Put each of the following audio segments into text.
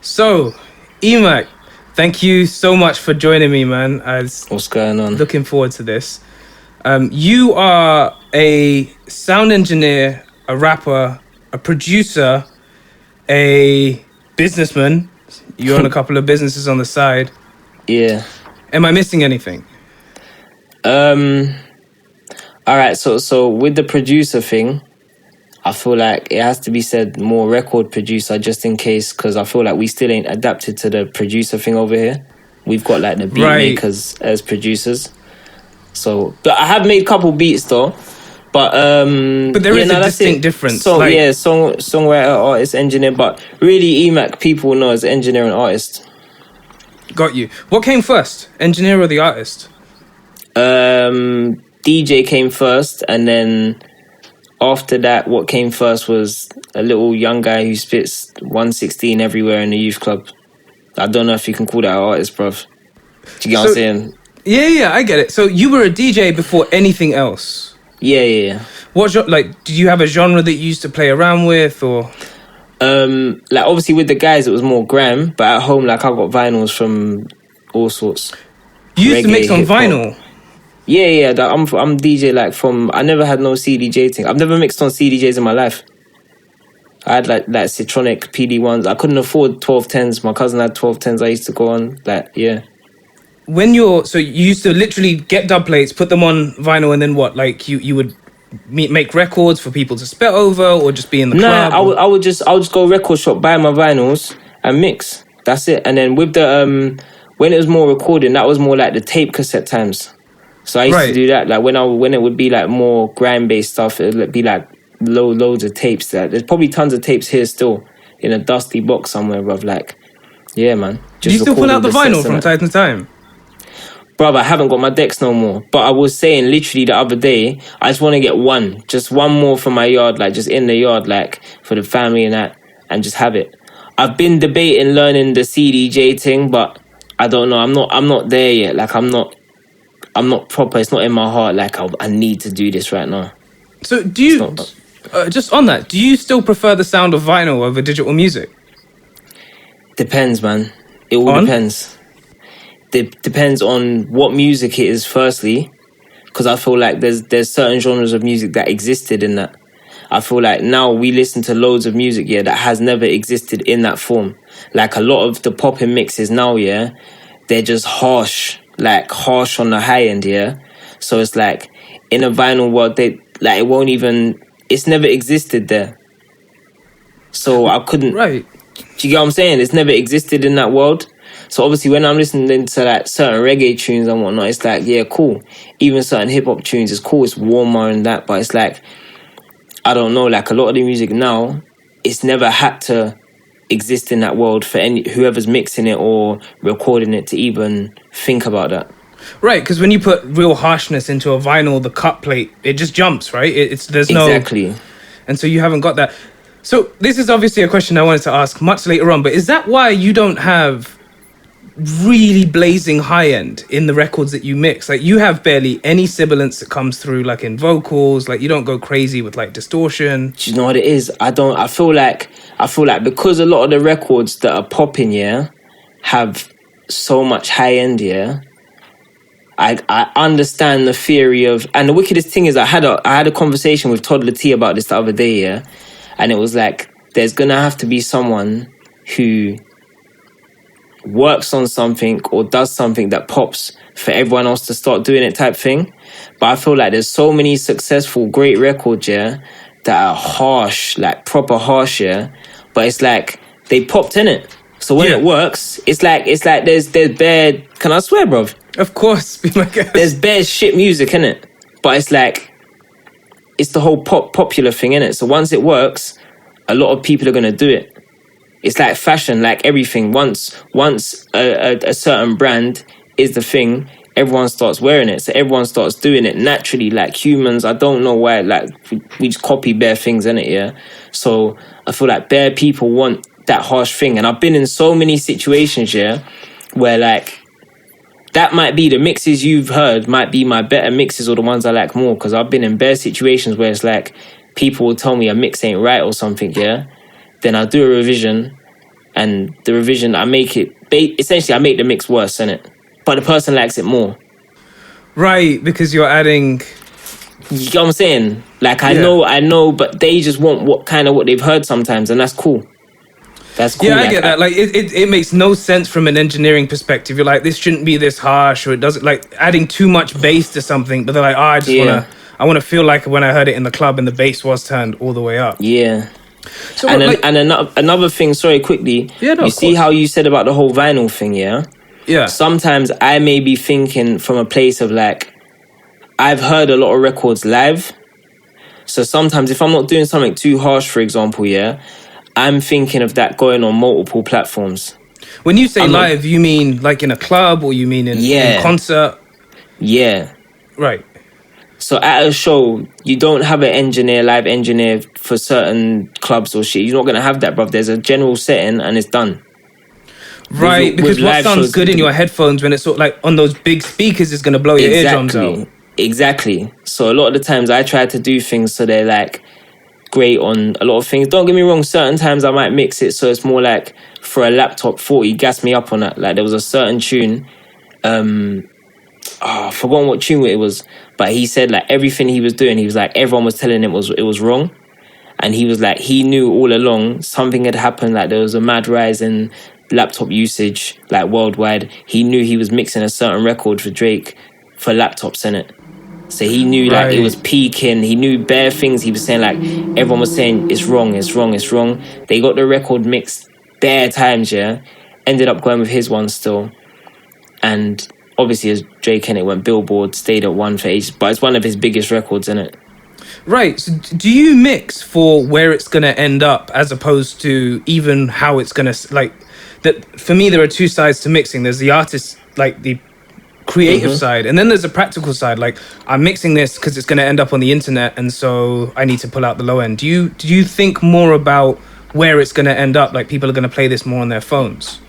So, Emac, thank you so much for joining me, man. I was What's going on? looking forward to this. You are a sound engineer, a rapper, a producer, a businessman. You own a couple of businesses on the side. Yeah. Am I missing anything? Um. All right. So with the producer thing, I feel like it has to be said more record producer just in case, because I feel like we still ain't adapted to the producer thing over here. We've got like the beat Right. makers as producers. So, but I have made a couple beats though. But there yeah, is no, a that's distinct it. difference. So yeah, songwriter, artist, engineer. But really, Emac people know as engineer and artist. Got you. What came first, engineer or the artist? DJ came first, and then after that, what came first was a little young guy who spits 116 everywhere in the youth club. I don't know if you can call that an artist, bruv. Do you get what I'm saying? Yeah, I get it. So you were a DJ before anything else. Yeah. What did you have a genre that you used to play around with, or? Like obviously with the guys it was more gram, but at home like I got vinyls from all sorts. You used to mix on hip-hop. vinyl. Yeah. I'm DJ like from. I never had no CDJ thing. I've never mixed on CDJs in my life. I had like Citronic PD1s. I couldn't afford 1210s. My cousin had 1210s. I used to go on yeah. So you used to literally get dub plates, put them on vinyl, and then what? Like you would make records for people to spit over, or just be in the club? I would just go record shop, buy my vinyls and mix. That's it. And then with the when it was more recording, that was more like the tape cassette times. So I used to do that. Like when it would be like more grime based stuff, it would be like loads of tapes. There's probably tons of tapes here still in a dusty box somewhere, bruv. Like, yeah, man. Do you still pull out the vinyl from time to time? Bruv, I haven't got my decks no more. But I was saying literally the other day, I just want to get just one more for my yard, like just in the yard, like for the family and that, and just have it. I've been debating learning the CDJ thing, but I don't know. I'm not there yet. Like I'm not proper. It's not in my heart. Like I need to do this right now. So do you, just on that, do you still prefer the sound of vinyl over digital music? Depends, man. It all depends. Depends on what music it is, firstly, because I feel like there's certain genres of music that existed in that. I feel like now we listen to loads of music, yeah, that has never existed in that form. Like a lot of the popping mixes now, yeah, they're just harsh on the high end, yeah. So it's like in a vinyl world, it's never existed there. So I couldn't. Right. Do you get what I'm saying? It's never existed in that world. So obviously when I'm listening to like certain reggae tunes and whatnot, it's like, yeah, cool. Even certain hip hop tunes is cool. It's warmer and that, but it's like, I don't know, like a lot of the music now, it's never had to exist in that world for whoever's mixing it or recording it to even think about that. Right, because when you put real harshness into a vinyl, the cut plate, it just jumps, right? There's no... Exactly. And so you haven't got that. So this is obviously a question I wanted to ask much later on, but is that why you don't have really blazing high end in the records that you mix? Like you have barely any sibilance that comes through, like in vocals, like you don't go crazy with like distortion. Do you know what it is? I feel like because a lot of the records that are popping, yeah, have so much high end, yeah, I understand the theory of, and the wickedest thing is I had a conversation with Toddler T about this the other day, yeah, and it was like there's gonna have to be someone who works on something or does something that pops for everyone else to start doing it type thing. But I feel like there's so many successful great records, yeah, that are harsh, like proper harsh, yeah, but it's like they popped in it. So when it works, it's like there's bad. Can I swear, bruv? Of course, be my guest. There's bad shit music in it, but it's like it's the whole popular thing in it. So once it works, a lot of people are gonna do it. It's like fashion, like everything. Once a certain brand is the thing, everyone starts wearing it. So everyone starts doing it naturally. Like humans, I don't know why. Like we just copy bare things in it, yeah. So I feel like bare people want that harsh thing, and I've been in so many situations, yeah, where like that might be the mixes you've heard might be my better mixes or the ones I like more, because I've been in bare situations where it's like people will tell me a mix ain't right or something, yeah. Then I do a revision and the revision, I make it essentially I make the mix worse, innit? But the person likes it more. Right, because you're adding. You get what I'm saying? Like I Yeah. know, but they just want what they've heard sometimes, and that's cool. That's cool. Yeah, I Like, get that. Like, it makes no sense from an engineering perspective. You're like, this shouldn't be this harsh, or it doesn't, like, adding too much bass to something. But they're like, yeah, I want to feel like when I heard it in the club and the bass was turned all the way up. yeah. So, And like, another thing, sorry, quickly. yeah, no, You of see course. how you said about the whole vinyl thing, yeah? Yeah, Sometimes I may be thinking from a place of like, I've heard a lot of records live. So sometimes if I'm not doing something too harsh, for example, yeah, I'm thinking of that going on multiple platforms. when you say I'm not- live, you mean like in a club, or you mean in Yeah. concert? Yeah. Right. So at a show, you don't have an live engineer for certain clubs or shit. You're not going to have that, bruv. There's a general setting and it's done. Right, With because what live sounds shows, good in your headphones when it's sort of like on those big speakers is going to blow your eardrums out. Exactly. So a lot of the times I try to do things so they're like great on a lot of things. Don't get me wrong, certain times I might mix it so it's more like for a laptop 40, gas me up on that. Like there was a certain tune, I've forgotten what tune it was, but he said like everything he was doing, he was like everyone was telling him it was wrong. And he was like, he knew all along something had happened, like there was a mad rise in laptop usage, like worldwide. He knew he was mixing a certain record for Drake for laptops in it. So he knew like it was peaking. He knew bare things. He was saying like everyone was saying it's wrong, it's wrong, it's wrong. They got the record mixed bare times, yeah. Ended up going with his one still. And obviously as Drake and it went Billboard, stayed at one for ages. But it's one of his biggest records, innit? Right. So do you mix for where it's going to end up as opposed to even how it's going to, like, that for me, there are two sides to mixing. There's the artist, like the creative side, and then there's a practical side. Like, I'm mixing this because it's going to end up on the internet, and so I need to pull out the low end. Do you think more about where it's going to end up? Like, people are going to play this more on their phones.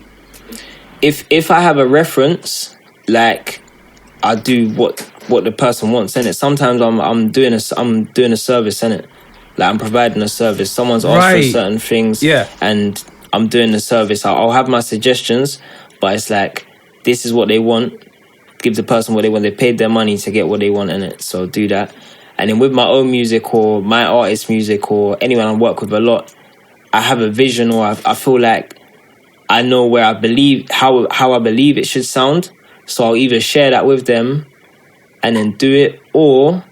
If I have a reference, like I do what the person wants, innit? Sometimes I'm doing a service, innit? Like I'm providing a service. Someone's asked for certain things, yeah, and I'm doing the service. I'll have my suggestions, but it's like this is what they want. Give the person what they want. They paid their money to get what they want in it, so do that. And then with my own music or my artist music or anyone I work with a lot, I have a vision, or I feel like I know where I believe how I believe it should sound. So I'll either share that with them and then do it, or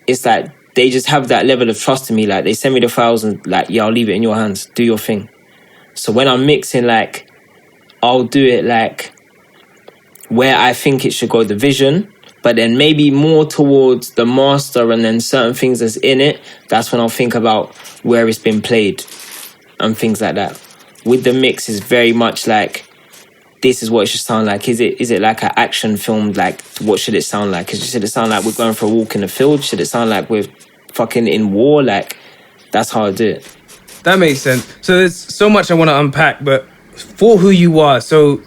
it's like they just have that level of trust in me. Like they send me the files and like, yeah, I'll leave it in your hands. Do your thing. So when I'm mixing, like I'll do it like where I think it should go, the vision, but then maybe more towards the master and then certain things that's in it. That's when I'll think about where it's been played and things like that. With the mix, is very much like, this is what it should sound like. Is it like an action film? Like, what should it sound like? Should it sound like we're going for a walk in the field? Should it sound like we're fucking in war? Like, that's how I do it. That makes sense. So there's so much I want to unpack, but for who you are, so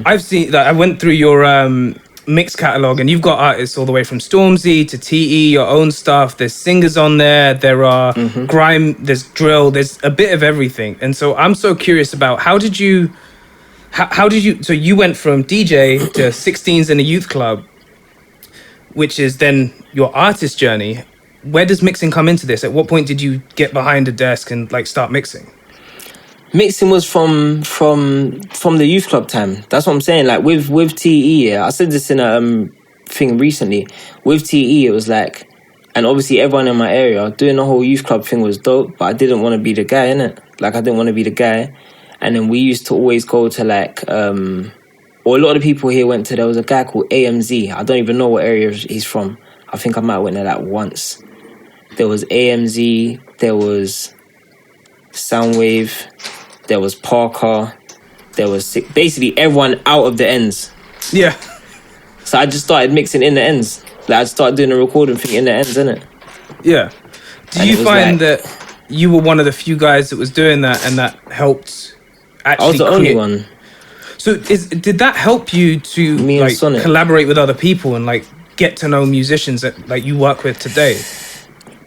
I've seen, like, I went through your mix catalog, and you've got artists all the way from Stormzy to TE, your own stuff. There's singers on there. There are grime. There's drill. There's a bit of everything. And so I'm so curious about how did you? So you went from DJ to 16s in a youth club, which is then your artist journey. Where does mixing come into this? At what point did you get behind a desk and like start mixing? Mixing was from the youth club time. That's what I'm saying. Like with TE, yeah, I said this in a thing recently. With TE, it was like, and obviously everyone in my area doing the whole youth club thing was dope, but I didn't want to be the guy, innit? Like I didn't want to be the guy. And then we used to always go to like, or a lot of the people here went to, there was a guy called AMZ. I don't even know what area he's from. I think I might have went there like once. There was AMZ, there was Soundwave, there was Parker, there was basically everyone out of the ends. Yeah. So I just started mixing in the ends. Like I started doing the recording thing in the ends, innit? Yeah. Do you find that you were one of the few guys that was doing that and that helped actually I was the only one. So did that help you to Me and like Sonic. collaborate with other people and like get to know musicians that like you work with today?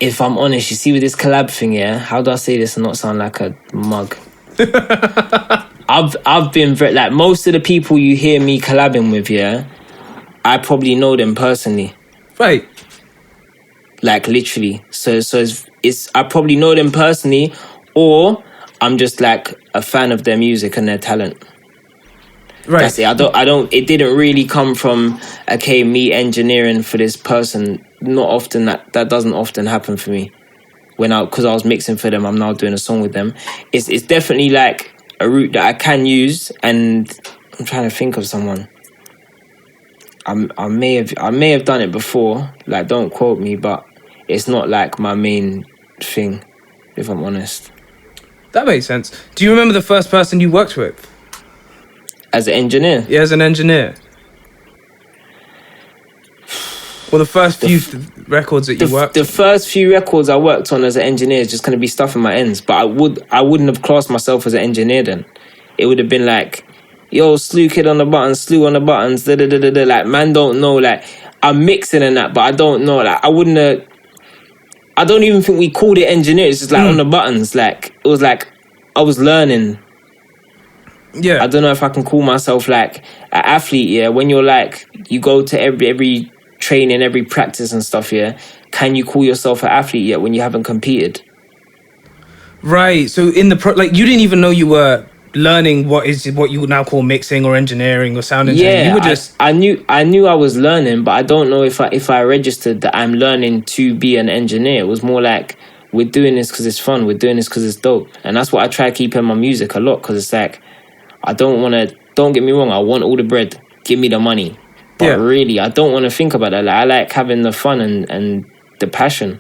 If I'm honest, you see with this collab thing, yeah, how do I say this and not sound like a mug? I've been very, like, most of the people you hear me collabing with, yeah, I probably know them personally. Right. Like, literally. So it's I probably know them personally, or I'm just like a fan of their music and their talent. Right. That's it. It didn't really come from, okay, me engineering for this person. Not often. That doesn't often happen for me. Because I was mixing for them, I'm now doing a song with them. It's definitely like a route that I can use, and I'm trying to think of someone. I may have done it before. Like, don't quote me, but it's not like my main thing, if I'm honest. That makes sense. Do you remember the first person you worked with? As an engineer? Yeah, as an engineer. Or the first few records that you worked on? The first few records I worked on as an engineer is just going to be stuff in my ends. But I wouldn't have classed myself as an engineer then. It would have been like, yo, slew kid on the buttons, slew on the buttons, da da da da da. Like, man don't know, like, I'm mixing and that, but I don't know. Like, I don't even think we called it engineer. It's just like on the buttons. Like, it was like, I was learning. Yeah. I don't know if I can call myself like an athlete, yeah. When you're like, you go to every training, every practice and stuff, yeah. Can you call yourself an athlete yet when you haven't competed? Right. So in the you didn't even know you were learning what you would now call mixing or engineering or sound engineering. Yeah, You were just I knew I was learning, but I don't know if I registered that I'm learning to be an engineer. It was more like, we're doing this because it's fun. We're doing this because it's dope, and that's what I try to keep in my music a lot. Because it's like, I don't want to. Don't get me wrong. I want all the bread. Give me the money. But really, I don't want to think about that. Like, I like having the fun and the passion.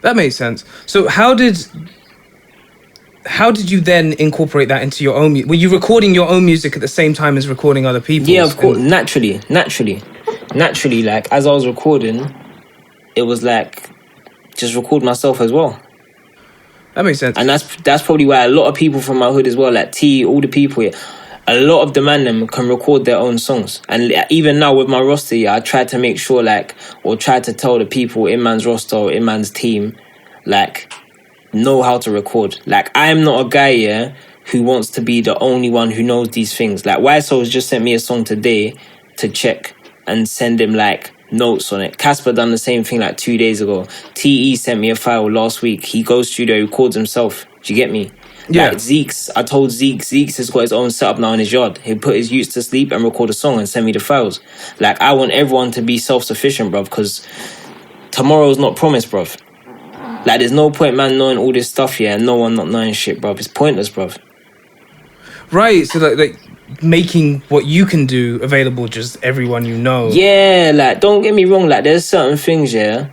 That makes sense. So how did you then incorporate that into your own music? Were you recording your own music at the same time as recording other people's? Yeah, of course. Naturally. Like, as I was recording, it was like, just record myself as well. That makes sense. And that's probably why a lot of people from my hood as well, like T, all the people here, a lot of the man them can record their own songs. And even now with my roster, yeah, I try to make sure, like, or try to tell the people in man's roster or in man's team, like, know how to record. Like, I'm not a guy, yeah, who wants to be the only one who knows these things. Like, YSO's just sent me a song today to check and send him, like, notes on it. Casper done the same thing like 2 days ago. TE sent me a file last week. He goes studio, records himself. Do you get me? Yeah. Like, I told Zeke's has got his own setup now in his yard. He'll put his youths to sleep and record a song and send me the files. Like, I want everyone to be self-sufficient, bruv, because tomorrow's not promised, bruv. Like, there's no point man knowing all this stuff, yeah, and no one not knowing shit, bruv. It's pointless, bruv. Right, so like making what you can do available just everyone you know. Yeah, like, don't get me wrong, like, there's certain things, yeah,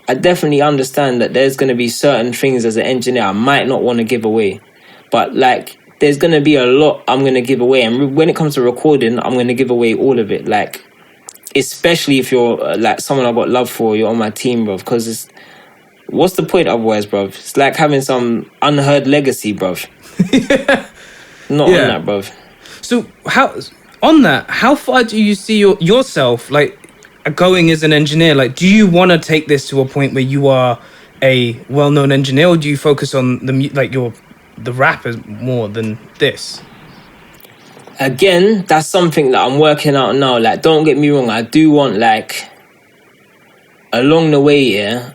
I definitely understand that there's going to be certain things as an engineer I might not want to give away. But, like, there's going to be a lot I'm going to give away. And when it comes to recording, I'm going to give away all of it. Like, especially if you're, like, someone I've got love for, you're on my team, bruv. Because it's... What's the point otherwise, bruv? It's like having some unheard legacy, bruv. Not on that, bruv. So, how far do you see yourself, like, going as an engineer? Like, do you want to take this to a point where you are a well-known engineer, or do you focus on the rappers more than this? Again, that's something that I'm working out now. Like, don't get me wrong, I do want, like, along the way, yeah,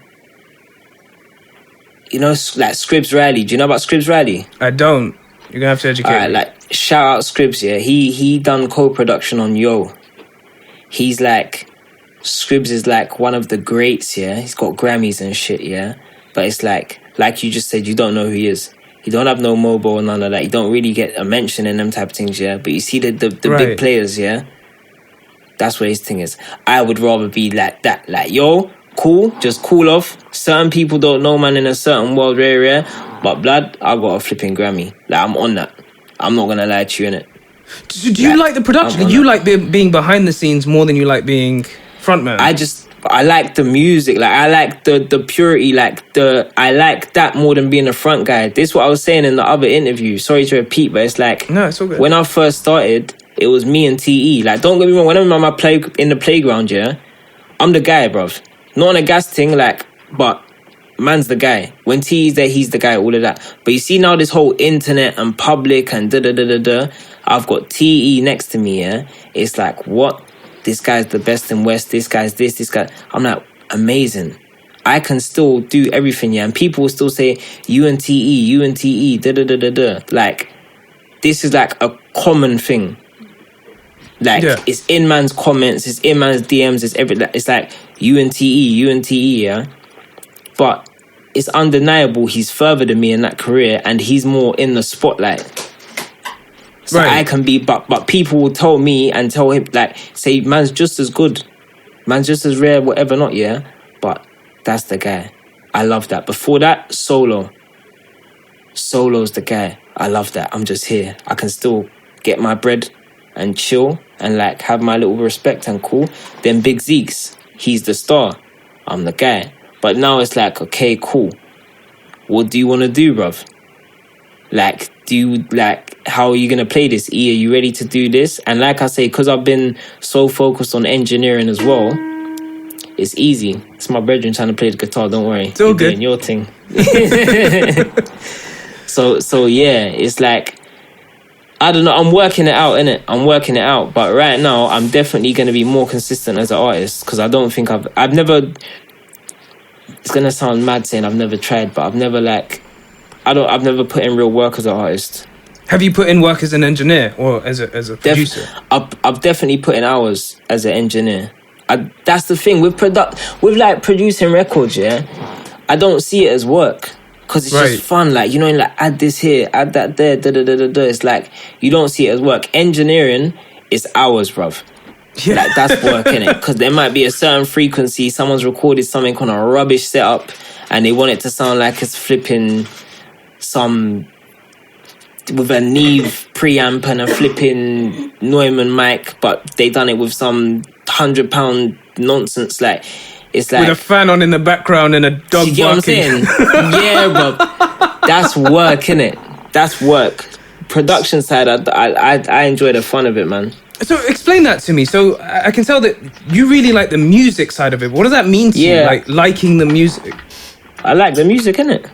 you know, like Scribs Riley. Do you know about Scribs Riley? I don't. You're gonna have to educate me. Like, shout out Scribs, yeah. He done co-production on Yo. He's like, Scribs is like one of the greats, yeah. He's got Grammys and shit, yeah. But it's like you just said, you don't know who he is. He don't have no mobile or none of that. You don't really get a mention in them type of things, yeah. But you see the big players, yeah. That's where his thing is. I would rather be like that. Like, yo, cool, just cool off. Certain people don't know, man, in a certain world area. But blood, I got a flipping Grammy. Like, I'm on that. I'm not gonna lie to you, innit? Do you like the production? You like being behind the scenes more than you like being frontman? I like the music. Like, I like the purity. I like that more than being a front guy. This is what I was saying in the other interview. Sorry to repeat, but it's like, no, it's all good. When I first started, it was me and TE. Like, don't get me wrong, when I'm in the playground, yeah, I'm the guy, bruv. Not on a gas thing, like, but man's the guy. When T's there, he's the guy, all of that. But you see now this whole internet and public and da-da-da-da-da, I've got TE next to me, yeah? It's like, what? This guy's the best in West, this guy's this guy. I'm like, amazing. I can still do everything, yeah? And people will still say, UNTE, da-da-da-da-da. Like, this is like a common thing. Like, it's in man's comments, it's in man's DMs, it's everything. It's like, UNTE, yeah? But it's undeniable he's further than me in that career and he's more in the spotlight. So I can be, but people will tell me and tell him, like, say, man's just as good. Man's just as rare, whatever, not, yeah? But that's the guy. I love that. Before that, Solo. Solo's the guy. I love that. I'm just here. I can still get my bread and chill and, like, have my little respect and cool. Then Big Zeke's. He's the star. I'm the guy. But now it's like, okay, cool. What do you want to do, bruv? Like, how are you going to play this? E, are you ready to do this? And like I say, because I've been so focused on engineering as well, it's easy. It's my brethren trying to play the guitar, don't worry. It's all good. Doing your thing. So yeah, it's like, I don't know, I'm working it out, innit? I'm working it out. But right now, I'm definitely going to be more consistent as an artist because I don't think I've never... It's going to sound mad saying I've never tried, but I've never I've never put in real work as an artist. Have you put in work as an engineer or as a producer? I've definitely put in hours as an engineer. That's the thing with like producing records, yeah. I don't see it as work because it's just fun. Like, you know, like add this here, add that there, da da da da da. It's like you don't see it as work. Engineering is hours, bruv. Yeah. Like, that's work, innit? Because there might be a certain frequency, someone's recorded something on a rubbish setup and they want it to sound like it's flipping some with a Neve preamp and a flipping Neumann mic, but they done it with some £100 nonsense. Like, it's like with a fan on in the background and a dog barking. You get what I'm saying? Yeah, bro. That's work, innit? That's work. Production side, I enjoy the fun of it, man. So explain that to me. So I can tell that you really like the music side of it. What does that mean to you? Like liking the music? I like the music, innit?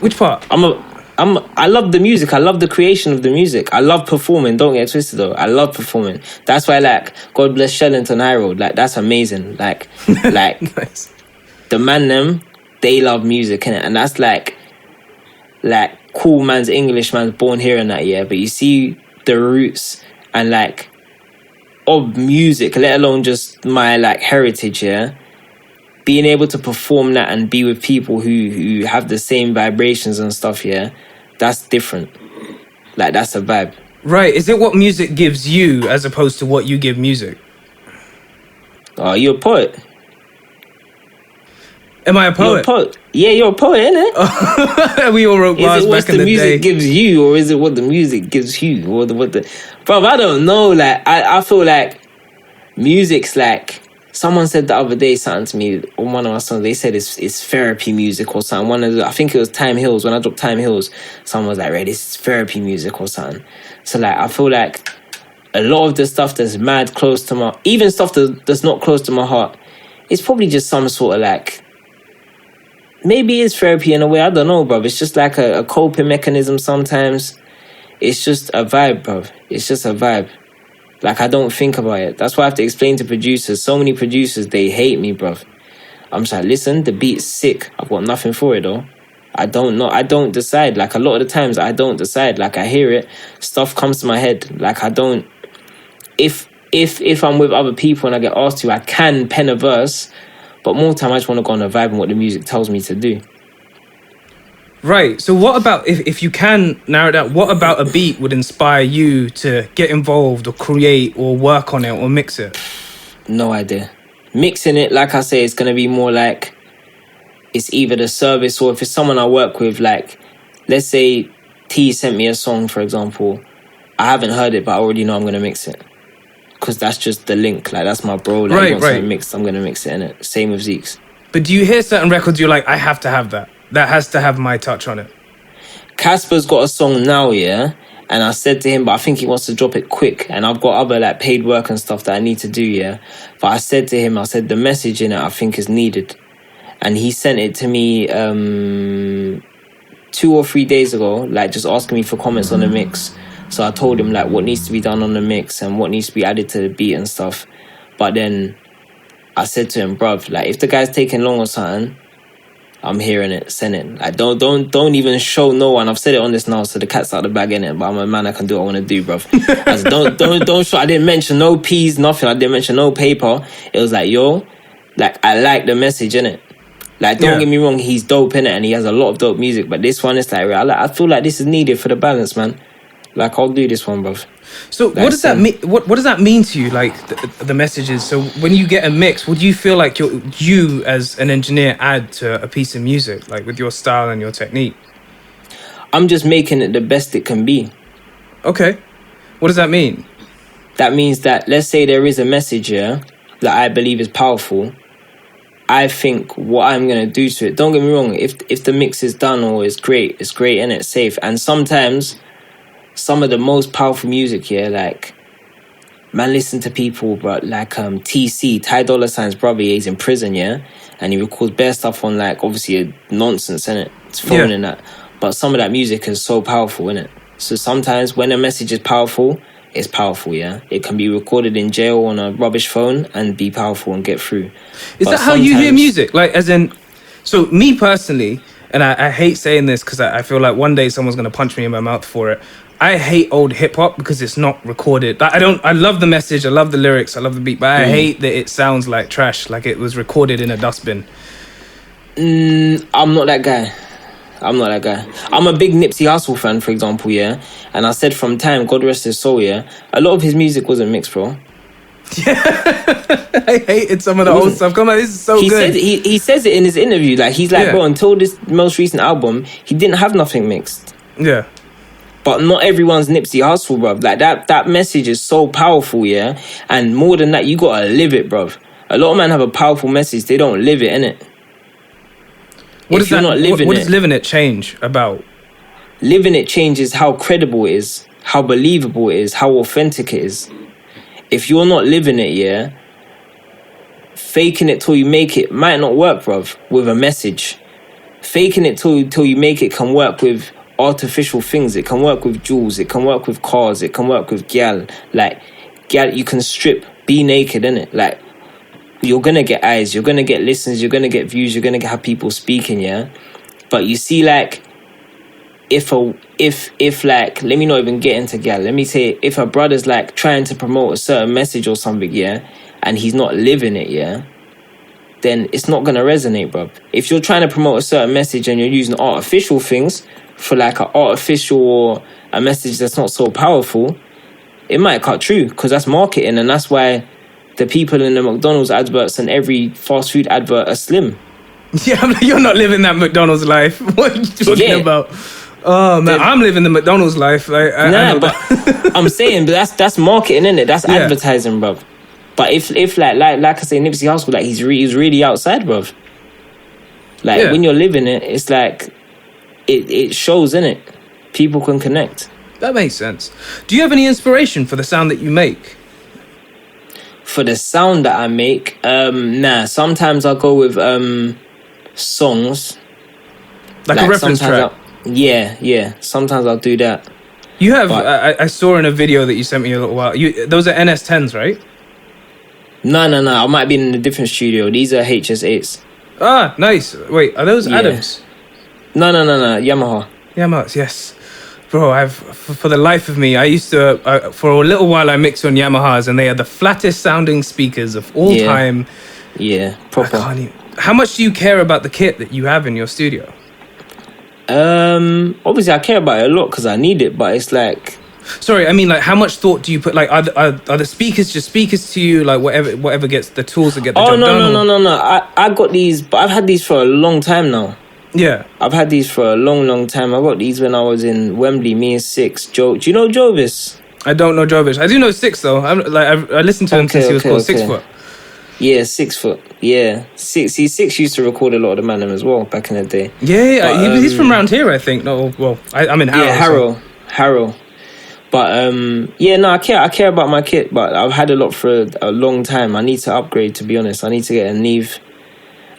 Which part? I love the music. I love the creation of the music. I love performing. Don't get twisted though. I love performing. That's why, like, God bless Shellington High Road. Like, that's amazing. Like nice. The man them, they love music, innit? And that's like cool man's English man's born here and that, yeah. But you see the roots and like of music, let alone just my like heritage, yeah. Being able to perform that and be with people who have the same vibrations and stuff, yeah, that's different. Like, that's a vibe. Right. Is it what music gives you as opposed to what you give music? Oh, you're a poet. Am I a poet? You're a poet. Yeah, you're a poet, innit? We all wrote bars back in the day. Is it what the music gives you, or is it what the music gives you? Or what the... Bro, I don't know. Like, I feel like music's like... Someone said the other day something to me on one of my songs. They said it's therapy music or something. I think it was Time Hills. When I dropped Time Hills, someone was like, "Right, this is therapy music or something." So like, I feel like a lot of the stuff that's mad close to my, even stuff that's not close to my heart, it's probably just some sort of like, maybe it's therapy in a way. I don't know, bruv. It's just like a coping mechanism sometimes. It's just a vibe, bruv. It's just a vibe. Like, I don't think about it. That's why I have to explain to producers. So many producers, they hate me, bruv. I'm just like, listen, the beat's sick. I've got nothing for it, though. I don't know. I don't decide. Like, a lot of the times, I don't decide. Like, I hear it. Stuff comes to my head. Like, I don't... If I'm with other people and I get asked to, I can pen a verse. But more time, I just want to go on a vibe and what the music tells me to do. Right. So what about, if you can narrow it down, what about a beat would inspire you to get involved or create or work on it or mix it? No idea. Mixing it, like I say, it's going to be more like it's either the service or if it's someone I work with, like, let's say T sent me a song, for example. I haven't heard it, but I already know I'm going to mix it. Because that's just the link. Like, that's my bro. Like, he wants something mixed, I'm going to mix it in it. Same with Zeke's. But do you hear certain records you're like, I have to have that? That has to have my touch on it. Casper's got a song now, yeah? And I said to him, but I think he wants to drop it quick. And I've got other like paid work and stuff that I need to do, yeah? But I said to him, the message in it I think is needed. and he sent it to me 2 or 3 days ago, like just asking me for comments on the mix. So I told him like what needs to be done on the mix and what needs to be added to the beat and stuff. But then I said to him, bruv, like if the guy's taking long or something, I'm hearing it, send it. Like don't even show no one. I've said it on this now, so the cat's out of the bag, innit? But I'm a man, I can do what I want to do, bruv. I said, don't show. I didn't mention no P's, nothing. I didn't mention no paper. It was like, yo, like I like the message, innit? Like don't get me wrong, he's dope, innit? And he has a lot of dope music. But this one is like, I feel like this is needed for the balance, man. Like I'll do this one, bruv. So Like, what does that mean? What does that mean to you? Like the messages. So when you get a mix, what do you feel like you as an engineer add to a piece of music, like with your style and your technique? I'm just making it the best it can be. Okay, what does that mean? That means that let's say there is a message here that I believe is powerful. I think what I'm gonna do to it. Don't get me wrong. If the mix is done or is great, it's great and it's safe. And sometimes some of the most powerful music here, like man, listen to people, but like TC, Ty Dolla $ign's brother, he's in prison, yeah, and he records bare stuff on like obviously a nonsense, innit? It's phone and that, but some of that music is so powerful, innit? So sometimes when a message is powerful, it's powerful, yeah. It can be recorded in jail on a rubbish phone and be powerful and get through. Is that how you hear music? Like, as in, so me personally, and I hate saying this because I feel like one day someone's gonna punch me in my mouth for it. I hate old hip hop because it's not recorded. Like, I love the message, I love the lyrics, I love the beat, but I hate that it sounds like trash, like it was recorded in a dustbin. I'm not that guy. I'm a big Nipsey Hussle fan, for example, yeah. And I said from time, God rest his soul, yeah. A lot of his music wasn't mixed, bro. Yeah, I hated some of the old stuff. Come on, this is so good. He says it in his interview. Like he's like, bro, until this most recent album, he didn't have nothing mixed. Yeah. But not everyone's Nipsey Hussle, bruv. Like that message is so powerful, yeah. And more than that, you gotta live it, bruv. A lot of men have a powerful message, they don't live it, innit? What does living it change about? Living it changes how credible it is, how believable it is, how authentic it is. If you're not living it, yeah, faking it till you make it might not work, bruv, with a message. Faking it till you make it can work with artificial things. It can work with jewels, it can work with cars, it can work with gal. Like, gal, you can strip, be naked, innit? Like, you're gonna get eyes, you're gonna get listens, you're gonna get views, you're gonna have people speaking, yeah? But you see, like, if like, let me not even get into gal, let me say, if a brother's like trying to promote a certain message or something, yeah, and he's not living it, yeah, then it's not gonna resonate, bro. If you're trying to promote a certain message and you're using artificial things for like an artificial or a message that's not so powerful, it might cut through because that's marketing, and that's why the people in the McDonald's adverts and every fast food advert are slim. Yeah, you're not living that McDonald's life. What are you talking about? Oh man, I'm living the McDonald's life. Like, but I'm saying, but that's marketing, innit? That's advertising, bruv. But if like I say, Nipsey Hussle, like he's really outside, bruv. Like when you're living it, it's like it shows, innit? People can connect. That makes sense. Do you have any inspiration for the sound that you make? For the sound that I make, nah. Sometimes I'll go with songs, like a reference track. Yeah. Sometimes I'll do that. You have. I saw in a video that you sent me a little while. Those are NS10s, right? No. I might be in a different studio. These are HS8s. Ah, nice. Wait, are those Adams? No. Yamaha. Yamahas, yes. Bro, for the life of me, I used to, for a little while I mixed on Yamahas, and they are the flattest sounding speakers of all time. Yeah, proper. How much do you care about the kit that you have in your studio? Obviously I care about it a lot because I need it, but it's like... Sorry, I mean, like, how much thought do you put, like, are the speakers just speakers to you, like, whatever gets the tools that get the job done? No. I got these, but I've had these for a long time now. Yeah. I've had these for a long time. I got these when I was in Wembley, me and Six. Do you know Jovis? I don't know Jovis. I do know Six, though. I listened to him since he was called 6 Foot. Yeah, 6 Foot. Yeah. Six used to record a lot of the Manham as well back in the day. Yeah, but, he's from around here, I think. No, well, I'm in Harrow. Yeah, Harrow. But, I care about my kit, but I've had a lot for a long time. I need to upgrade, to be honest. I need to get a Neve.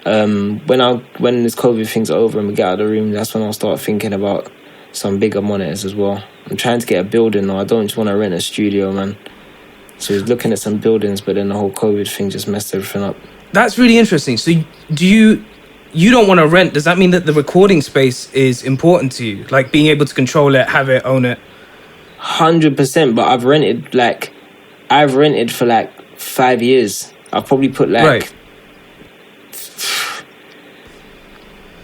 When this COVID thing's over and we get out of the room, that's when I'll start thinking about some bigger monitors as well. I'm trying to get a building now. I don't just want to rent a studio, man. So he's looking at some buildings, but then the whole COVID thing just messed everything up. That's really interesting. So do you don't want to rent? Does that mean that the recording space is important to you? Like being able to control it, have it, own it? 100%. But I've rented for like 5 years. I've probably put like... Right.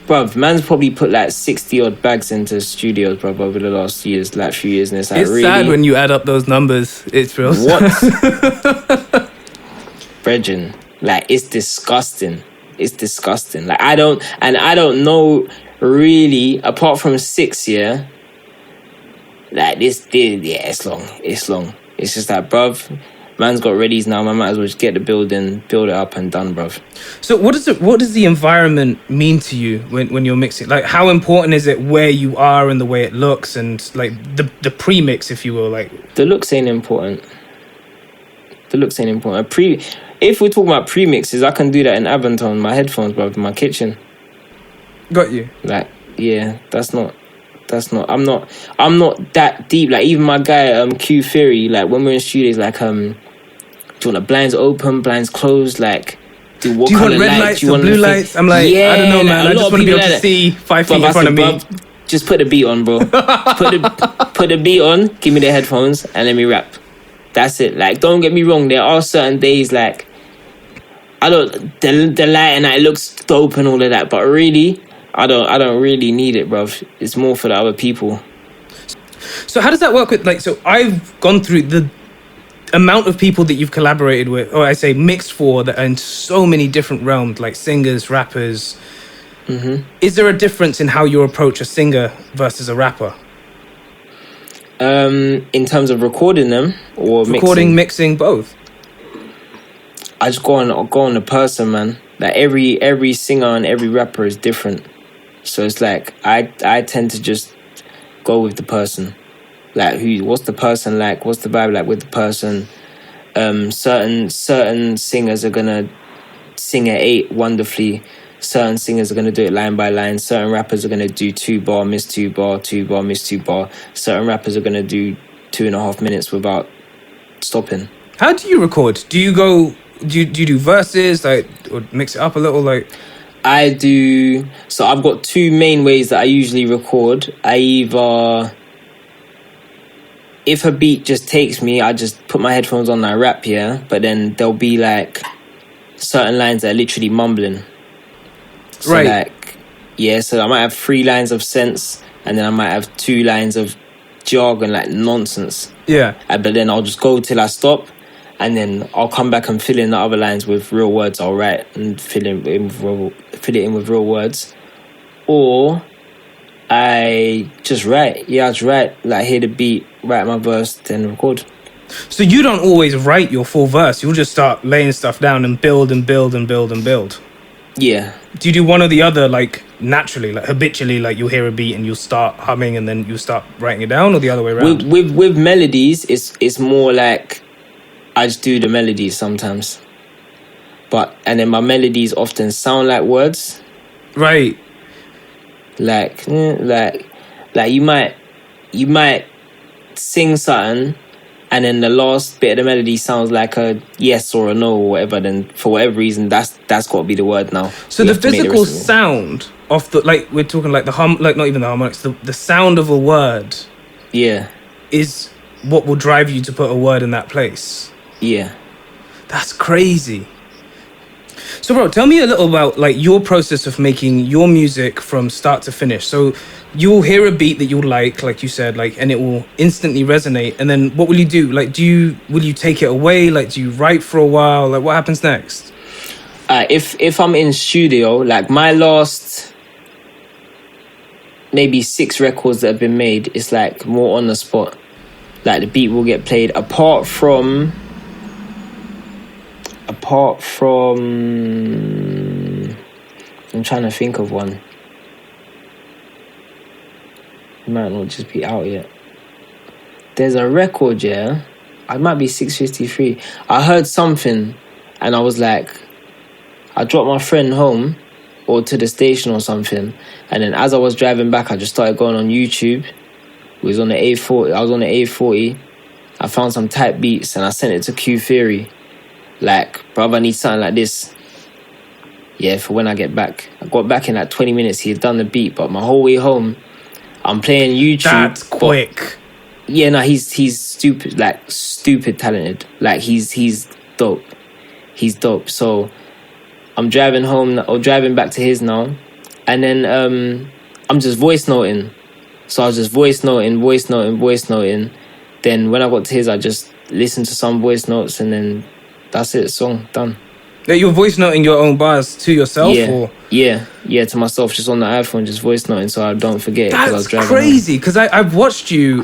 Bruv, man's probably put like 60 odd bags into studios, bruv, over the last few years, and it's like, It's really? sad when you add up those numbers. It's real. What? Brethren, like, it's disgusting. It's disgusting. Like, I don't know really, apart from 6 year, like it's long. It's just that, bruv, man's got readies now. Man might as well just get the building, build it up and done, bruv. So what does the environment mean to you when you're mixing? Like, how important is it where you are and the way it looks and like the pre-mix, if you will? Like, the looks ain't important. If we're talking about pre-mixes, I can do that in Avantone, my headphones, bruv, in my kitchen. Got you. Like, yeah, that's not. I'm not that deep. Like, even my guy, Q Theory, like, when we're in studios, like, do you want the blinds open, blinds closed? Like, do you want red lights or blue lights? I'm like, yeah, I don't know, man. I just want to be able to see 5 feet in front of me. Just put the beat on, bro. put the beat on, give me the headphones, and let me rap. That's it. Like, don't get me wrong, there are certain days, like, the light and it looks dope and all of that, but really, I don't really need it, bruv. It's more for the other people. So how does that work with, like, so I've gone through the amount of people that you've collaborated with, or I say mixed for, that are in so many different realms, like singers, rappers. Mm-hmm. Is there a difference in how you approach a singer versus a rapper? In terms of recording them or mixing, both. I just go on the person, man. Like, every singer and every rapper is different. So it's like I tend to just go with the person. Like, what's the person like? What's the vibe like with the person? Certain singers are gonna sing at 8 wonderfully. Certain singers are gonna do it line by line. Certain rappers are gonna do 2 bar, miss 2 bar, 2 bar, miss 2 bar. Certain rappers are gonna do 2.5 minutes without stopping. How do you record? Do you do verses, like, or mix it up a little, like? I do. So I've got 2 main ways that I usually record. I either, if a beat just takes me, I just put my headphones on and I rap, yeah. But then there'll be like certain lines that are literally mumbling. So right. Like, yeah. So I might have 3 lines of sense, and then I might have 2 lines of jargon, like nonsense. Yeah. But then I'll just go till I stop. And then I'll come back and fill in the other lines with real words. I'll write and fill it in with real words. Or I just write. Yeah, I just write. Like, hear the beat, write my verse, then record. So you don't always write your full verse. You'll just start laying stuff down and build and build and build and build. Yeah. Do you do one or the other, like, naturally, like habitually, like you'll hear a beat and you'll start humming and then you'll start writing it down, or the other way around? With melodies, it's more like I just do the melodies sometimes, and then my melodies often sound like words. Right. Like you might sing something, and then the last bit of the melody sounds like a yes or a no or whatever. Then for whatever reason, that's got to be the word now. So the physical sound of the, like, we're talking like the like not even the harmonics, the sound of a word. Yeah. Is what will drive you to put a word in that place. Yeah. That's crazy. So, bro, tell me a little about, like, your process of making your music from start to finish. So you'll hear a beat that you'll like you said, like, and it will instantly resonate. And then what will you do? Like, will you take it away? Like, do you write for a while? Like, what happens next? If I'm in studio, like, my last maybe 6 records that have been made, it's like more on the spot. Like, the beat will get played apart from I'm trying to think of one. It might not just be out yet. There's a record, yeah. It might be 653. I heard something and I was like, I dropped my friend home or to the station or something. And then as I was driving back, I just started going on YouTube. It was on the A40. I was on the A40. I found some type beats and I sent it to Q Theory. Like, brother, I need something like this. Yeah, for when I get back. I got back in like 20 minutes. He had done the beat, but my whole way home, I'm playing YouTube. That's quick. Yeah, no, he's stupid, like stupid talented. Like he's dope. He's dope. So I'm driving home or driving back to his now, and then I'm just voice noting. So I was just voice noting. Then when I got to his, I just listened to some voice notes, and then that's it. Song done. You're voice noting your own bars to yourself, or yeah, to myself, just on the iPhone, just voice noting, so I don't forget. That's I was driving crazy. Because I've watched you.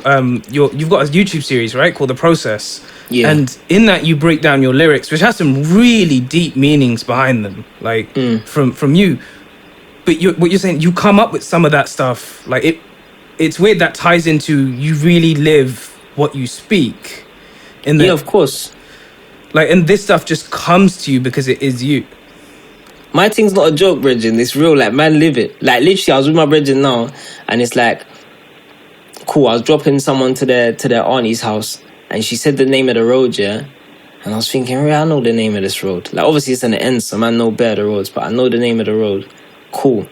You've got a YouTube series, right, called The Process. Yeah. And in that, you break down your lyrics, which has some really deep meanings behind them, like from you. But what you're saying, you come up with some of that stuff. Like it's weird that ties into you really live what you speak. Yeah, of course. Like, and this stuff just comes to you because it is you. My thing's not a joke, brethren. It's real. Like, man, live it. Like, literally, I was with my brethren now, and it's like, cool. I was dropping someone to their auntie's house, and she said the name of the road, yeah. And I was thinking, I know the name of this road. Like, obviously, it's an end, so man know better roads, but I know the name of the road. Cool.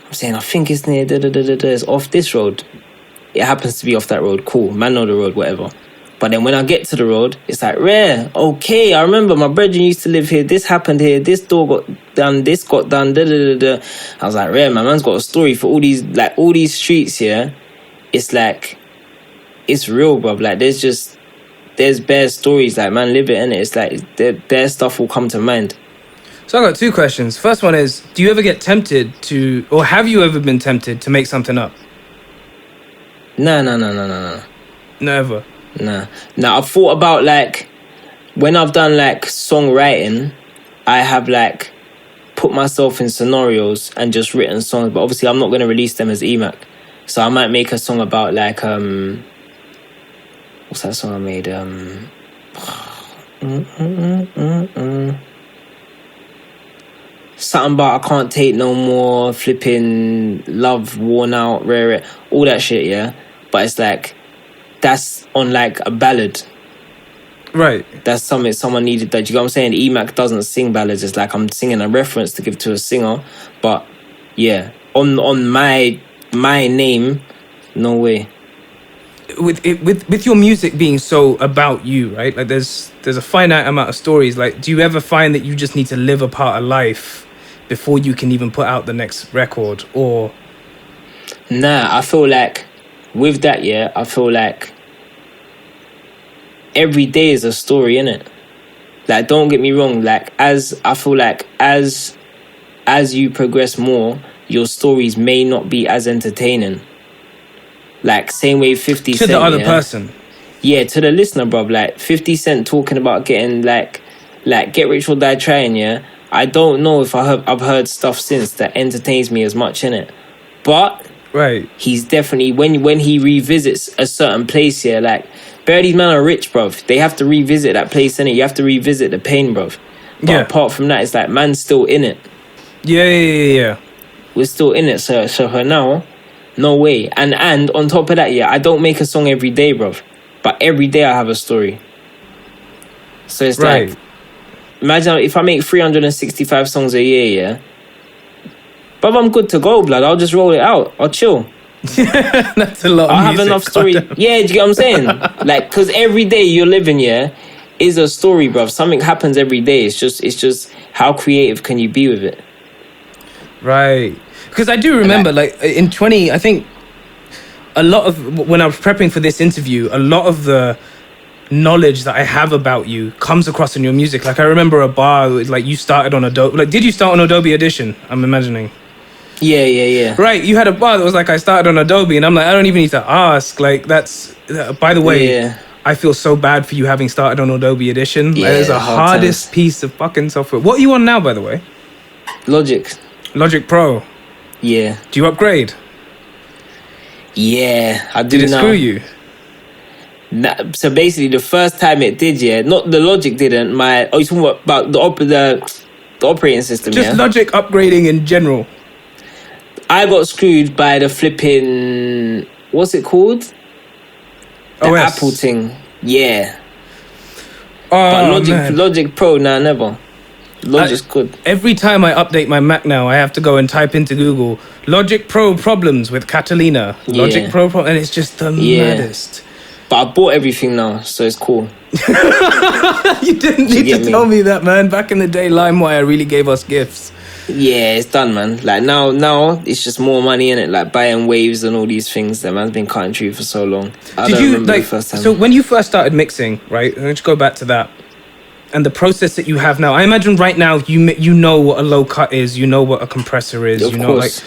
I'm saying, I think it's near it's off this road. It happens to be off that road. Cool. Man know the road, whatever. But then when I get to the road, it's like, rare. Okay, I remember my brethren used to live here. This happened here. This door got done. This got done. I was like, rare, my man's got a story for all these streets here. It's like, it's real, bruv. Like, there's bare stories. Like, man, live it, innit? It's like, bare stuff will come to mind. So I got two questions. First one is, do you ever get tempted to, or have you ever been tempted to make something up? Nah. Never. Nah, I've thought about, like, when I've done, like, songwriting, I have, like, put myself in scenarios and just written songs, but obviously I'm not going to release them as EMAC. So I might make a song about, like, what's that song I made? Something about I can't take no more, flipping love, worn out, rare, all that shit, yeah? But it's like, that's on like a ballad. Right. That's something someone needed. That, you know what I'm saying? EMAC doesn't sing ballads. It's like I'm singing a reference to give to a singer. But yeah, on my name, no way. With your music being so about you, right? Like there's a finite amount of stories. Like, do you ever find that you just need to live a part of life before you can even put out the next record? Or nah, I feel like with that, yeah, I feel like every day is a story, innit? Like, don't get me wrong, like, as you progress more, your stories may not be as entertaining. Like, same way 50 Cent, to the other person. Yeah, to the listener, bruv. Like, 50 Cent talking about getting, like get rich or die trying, yeah? I don't know if I've heard stuff since that entertains me as much, innit? But right, he's definitely, when he revisits a certain place, yeah, like, these men are rich, bruv. They have to revisit that place, innit? You have to revisit the pain, bruv. But apart from that, it's like, man's still in it. Yeah. We're still in it, so for now, no way. And on top of that, yeah, I don't make a song every day, bruv. But every day I have a story. So it's like, imagine if I make 365 songs a year, yeah? But I'm good to go, blood. I'll just roll it out. I'll chill. That's a lot of I'll music. have enough story. Yeah, do you get what I'm saying? Like, because every day you're living, yeah, is a story, bruv. Something happens every day. It's just how creative can you be with it? Right. Because I do remember, like, in 20, I think a lot of, when I was prepping for this interview, a lot of the knowledge that I have about you comes across in your music. Like, I remember a bar, like, you started on Adobe. Like, did you start on Adobe Audition? I'm imagining. Yeah. Right, you had a bar that was like, I started on Adobe, and I'm like, I don't even need to ask. Like, that's, by the way, I feel so bad for you having started on Adobe Audition. Yeah, Like, it's the hardest piece of fucking software. What are you on now, by the way? Logic Pro. Yeah. Do you upgrade? Yeah, I do. Did it now. screw you? So basically, the first time it did, yeah, not the Logic didn't. You talking about the the operating system. Just Yeah, Logic upgrading in general. I got screwed by the flipping, what's it called? The OS. Apple thing. Yeah. But Oh, Logic, man. Logic Pro, nah, never. Logic's good. Every time I update my Mac now, I have to go and type into Google Logic Pro problems with Catalina. Logic Yeah. Pro and it's just the Yeah. maddest. But I bought everything now, so it's cool. You didn't need get to me? tell me that, man. Back in the day, LimeWire really gave us gifts. Yeah, it's done, man. Like now it's just more money in it, like buying waves and all these things that man's been cutting through for so long. I Did don't you remember like? the first time. So when you first started mixing, right? Let's go back to that. And the process that you have now, I imagine right now you know what a low cut is, you know what a compressor is, Of you know, like course.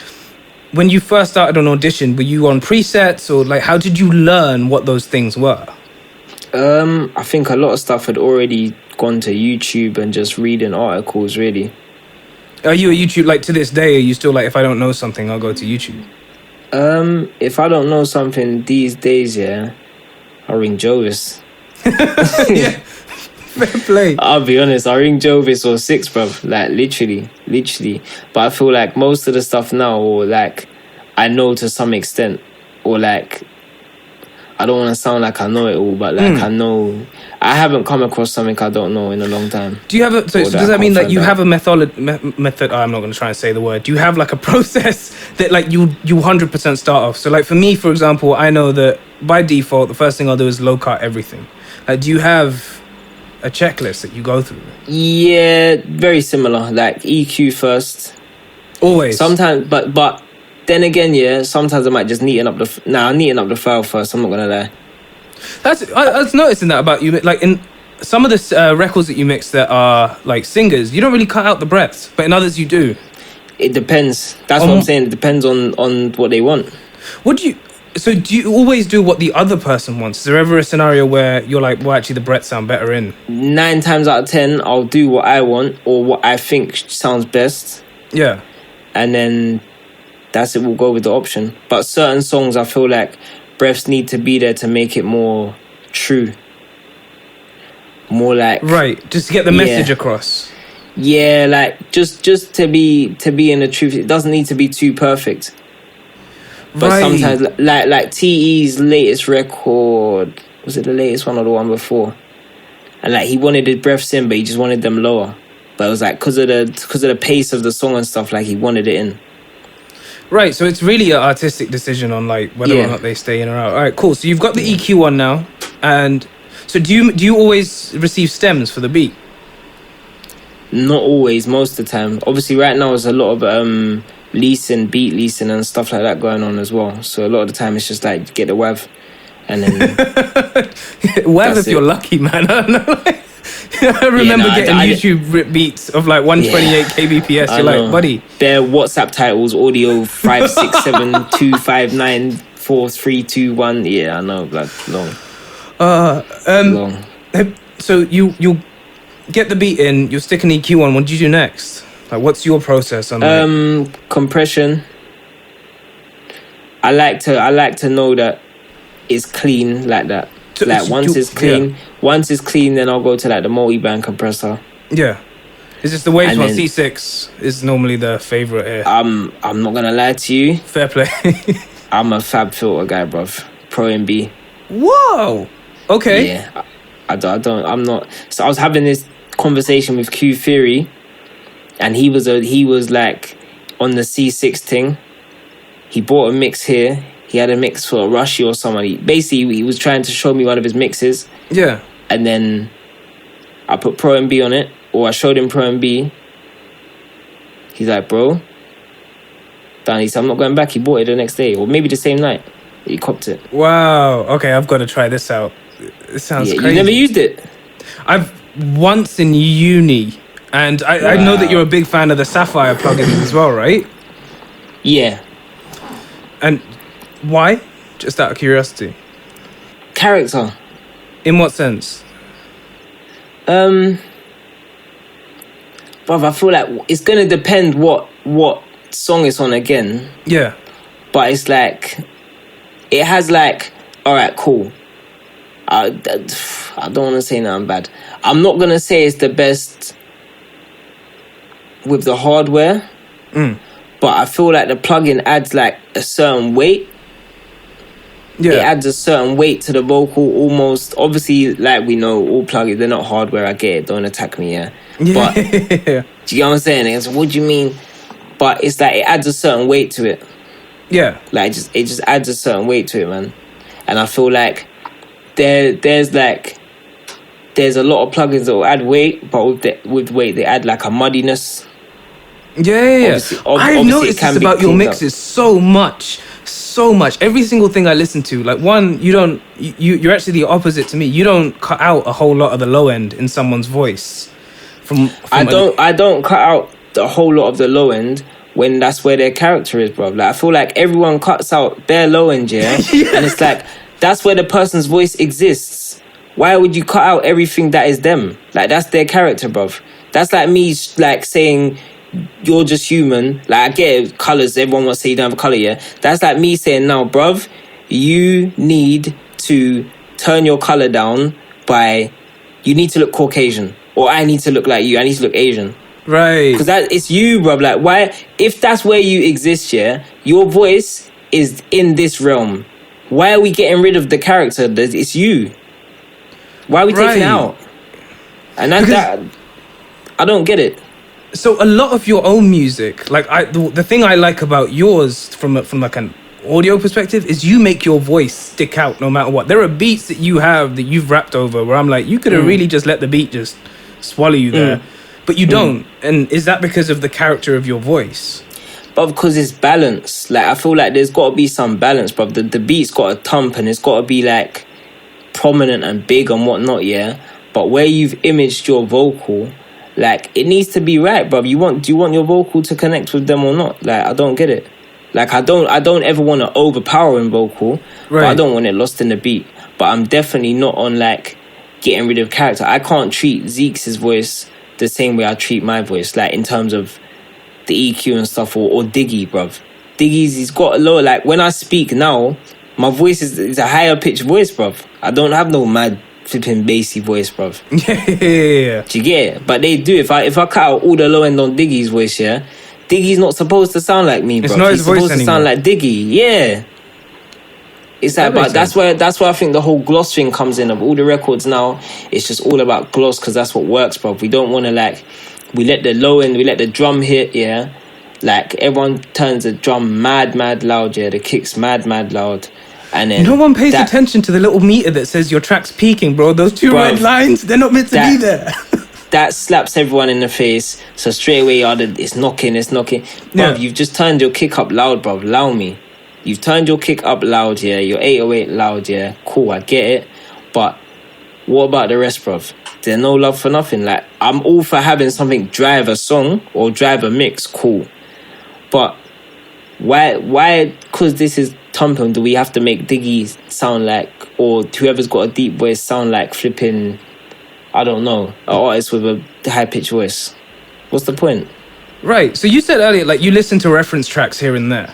when you first started on Audition, were you on presets or like how did you learn what those things were? I think a lot of stuff had already gone to YouTube and just reading articles, really. Are you a YouTube like to this day? Are you still like if I don't know something, I'll go to YouTube? If I don't know something these days, yeah, I'll ring Jovis. Yeah, fair play. I'll be honest, I ring Jovis or Six, bruv. Like literally. But I feel like most of the stuff now, or like I know to some extent, or like I don't want to sound like I know it all, but like I know I haven't come across something I don't know in a long time. Do you have a so Or does that that mean I that can't you find have a method? I'm not going to try and say the word. Do you have like a process that like you 100% start off? So like for me, for example, I know that by default the first thing I'll do is low cut everything. Do you have a checklist that you go through? Yeah, very similar. Like EQ first. Always. Sometimes, but then again, yeah, sometimes I might just neaten up neaten up the file first. I'm not gonna lie. I was noticing that about you. Like in some of the records that you mix that are like singers, you don't really cut out the breaths, but in others you do. It depends. That's what I'm saying. It depends on what they want. What do you? So do you always do what the other person wants? Is there ever a scenario where you're like, well, actually, the breaths sound better in? 9 times out of 10, I'll do what I want or what I think sounds best, Yeah. and then that's it. We'll go with the option. But certain songs, I feel like breaths need to be there to make it more true. More like Right. Just to get the message across. yeah, like just to be in the truth. It doesn't need to be too perfect. But Right. sometimes, like TE's latest record, was it the latest one or the one before? And like he wanted his breaths in, but he just wanted them lower. But it was like because of the pace of the song and stuff, like he wanted it in. Right. So it's really an artistic decision on like whether or Yeah. not they stay in or out. All right. Cool. So you've got the EQ one now, and so do you always receive stems for the beat? Not always, most of the time. Obviously, right now there's a lot of beat leasing and stuff like that going on as well. So a lot of the time it's just like get the WAV and then Well, That's if you're it. lucky, man. I don't know. I remember getting I YouTube rip beats of like 128 kbps. I You're know. like, buddy. Their WhatsApp titles, audio 56725943321. Yeah, I know, like long. Long. So you get the beat in, you stick an EQ on. What do you do next? Like, what's your process on like, Compression. I like to know that it's clean like that. So Like once it's clean, yeah. once it's clean, then I'll go to like the multi-band compressor. Yeah. Is this the Waves And one? then- C6 is normally the favorite here. I'm not gonna lie to you. Fair play. I'm a Fab Filter guy, bruv. Pro MB. Whoa. Okay. Yeah. I'm not. So I was having this conversation with Q Theory, and he was like on the C6 thing. He bought a mix here. He had a mix for Rushy or somebody. Basically, he was trying to show me one of his mixes, Yeah. and then I put Pro MB on it, or I showed him Pro MB. He's like, bro. Dan, he said, I'm not going back. He bought it the next day, or maybe the same night. He copped it. Wow. Okay, I've got to try this out. It sounds Yeah, crazy. you never used it. I've once in uni, and I know that you're a big fan of the Sapphire plugins as well, right? Yeah. And why? Just out of curiosity. Character. In what sense? Bruv, I feel like it's gonna depend what song it's on again. Yeah. But it's like it has like, alright, cool. I don't want to say nothing bad. I'm not gonna say it's the best with the hardware, but I feel like the plugin adds like a certain weight. Yeah. It adds a certain weight to the vocal almost. Obviously, like we know, all plugins, they're not hardware. I get it. Don't attack me, yeah. But do you get what I'm saying? It's, what do you mean? But it's like it adds a certain weight to it. Yeah. Like it just adds a certain weight to it, man. And I feel like there's a lot of plugins that will add weight, but with weight they add like a muddiness. Yeah. I've noticed this about your mixes so much. Every single thing I listen to, like one, you're actually the opposite to me. You don't cut out a whole lot of the low end in someone's voice. I don't cut out the whole lot of the low end when that's where their character is, bro. Like I feel like everyone cuts out their low end, yeah? And it's like that's where the person's voice exists. Why would you cut out everything that is them? Like that's their character, bro. That's like me like saying you're just human. Like I get it, colours, everyone wants to say you don't have a colour, yeah? That's like me saying, now, bruv, you need to turn your colour down by, you need to look Caucasian. Or I need to look like you, I need to look Asian. Right. Because it's you, bruv. Like, why, if that's where you exist, yeah, your voice is in this realm. Why are we getting rid of the character? It's you. Why are we taking it out? And that I don't get it. So a lot of your own music, like the thing I like about yours from like an audio perspective is you make your voice stick out no matter what. There are beats that you have that you've rapped over where I'm like, you could have really just let the beat just swallow you there, but you don't. And is that because of the character of your voice? But because it's balance. Like I feel like there's got to be some balance, bro. The beat's got to thump and it's got to be like prominent and big and whatnot, yeah. But where you've imaged your vocal, like it needs to be right, bro. Do you want your vocal to connect with them or not? Like I don't get it. Like I don't ever want to overpower in vocal, but I don't want it lost in the beat. But I'm definitely not on like getting rid of character. I can't treat Zeke's voice the same way I treat my voice, like in terms of the EQ and stuff, or Diggy, bruv. Diggy's, he's got a lower, like when I speak now, my voice is a higher pitched voice, bruv. I don't have no mad flipping bassy voice, bruv. Yeah. Do you get it? But they do. If I cut out all the low end on Diggy's voice, yeah, Diggy's not supposed to sound like me, bruv. It's not his voice supposed to sound like Diggy, yeah. It's like, but that's where I think the whole gloss thing comes in. Of all the records now, it's just all about gloss because that's what works, bruv. We don't want to like, we let the low end, we let the drum hit, yeah. Like everyone turns the drum mad loud, yeah. The kicks mad loud, and then no one pays attention to the little meter that says your track's peaking, bro. Those two red lines, they're not meant to be there. That slaps everyone in the face. So straight away, it's knocking. Bruv, you've just turned your kick up loud, bruv. Allow me. You've turned your kick up loud, yeah. Your 808 loud, yeah. Cool, I get it. But what about the rest, bruv? There's no love for nothing. Like, I'm all for having something drive a song or drive a mix, cool. But why? Because this is thumping, do we have to make Diggy sound like, or whoever's got a deep voice sound like flipping, I don't know, an artist with a high-pitched voice? What's the point? Right. So you said earlier, like, you listen to reference tracks here and there.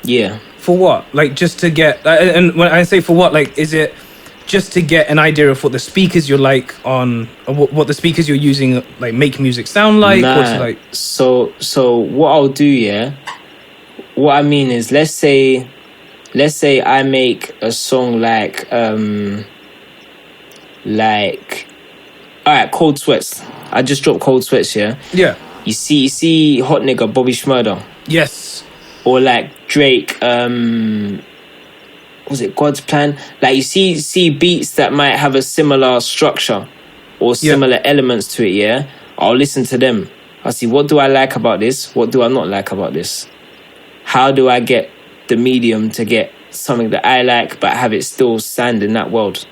Yeah. For what? Like, just to get... and when I say for what, like, is it just to get an idea of what the speakers you're like on... Or what the speakers you're using, like, make music sound like? Nah. Or to, like... So what I'll do, yeah... What I mean is, let's say I make a song like... Alright, Cold Sweats. I just dropped Cold Sweats, yeah? Yeah. You see Hot Nigga, Bobby Shmurda? Yes. Or like Drake, was it God's Plan? Like you see beats that might have a similar structure or similar elements to it, yeah? I'll listen to them. I'll see, what do I like about this? What do I not like about this? How do I get the medium to get something that I like but have it still stand in that world?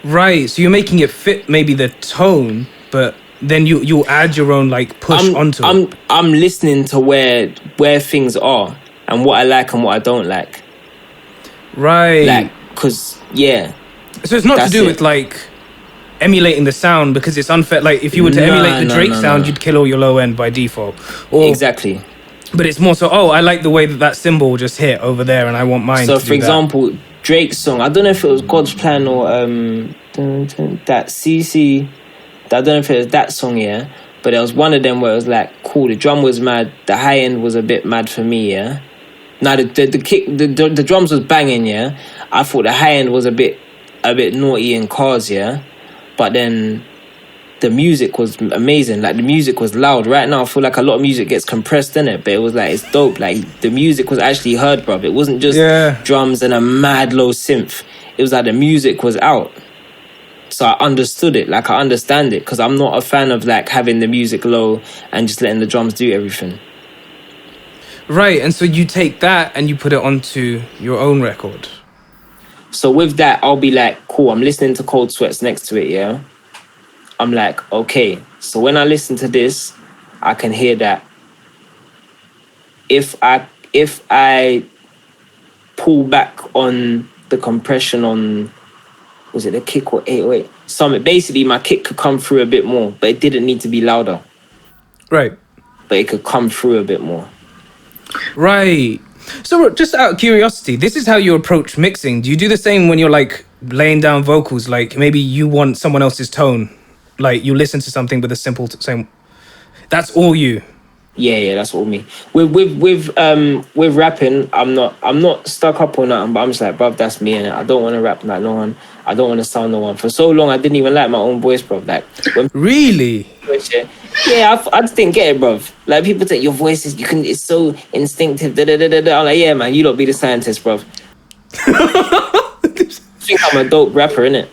Right, so you're making it fit maybe the tone, but then you'll add your own like push onto it. I'm listening to where things are and what I like and what I don't like. Right. Like, cause yeah. So it's not to do with like emulating the sound, because it's unfair. Like if you were to emulate the Drake sound, you'd kill all your low end by default. Or, exactly. But it's more so, I like the way that cymbal just hit over there and I want mine to do that. So for example, Drake's song, I don't know if it was God's Plan or that CC, I don't know if it was that song, yeah. But there was one of them where it was like, cool, the drum was mad, the high end was a bit mad for me, yeah. Now the kick, the drums was banging, yeah. I thought the high end was a bit naughty in cars, yeah. But then the music was amazing. Like the music was loud. Right now, I feel like a lot of music gets compressed in it, but it was like it's dope. Like the music was actually heard, bruv. It wasn't just drums and a mad low synth. It was like the music was out. So I understood it. Like I understand it because I'm not a fan of like having the music low and just letting the drums do everything. Right, and so you take that and you put it onto your own record. So with that, I'll be like, cool, I'm listening to Cold Sweats next to it, yeah? I'm like, okay, so when I listen to this, I can hear that if I pull back on the compression on, was it the kick or 808? Basically my kick could come through a bit more, but it didn't need to be louder. Right. But it could come through a bit more. Right. So just out of curiosity, this is how you approach mixing. Do you do the same when you're like laying down vocals? Like maybe you want someone else's tone. Like you listen to something with a simple same. That's all you. Yeah, that's all me. With rapping, I'm not stuck up on that, but I'm just like, bruv, that's me, and I don't want to rap like no one. I don't want to sound no one. For so long, I didn't even like my own voice, bruv. Like Really? Yeah, I just didn't get it, bruv. Like people say your voice is it's so instinctive. Da, da, da, da, da. I'm like, yeah, man, you don't be the scientist, bruv. I think I'm a dope rapper, innit?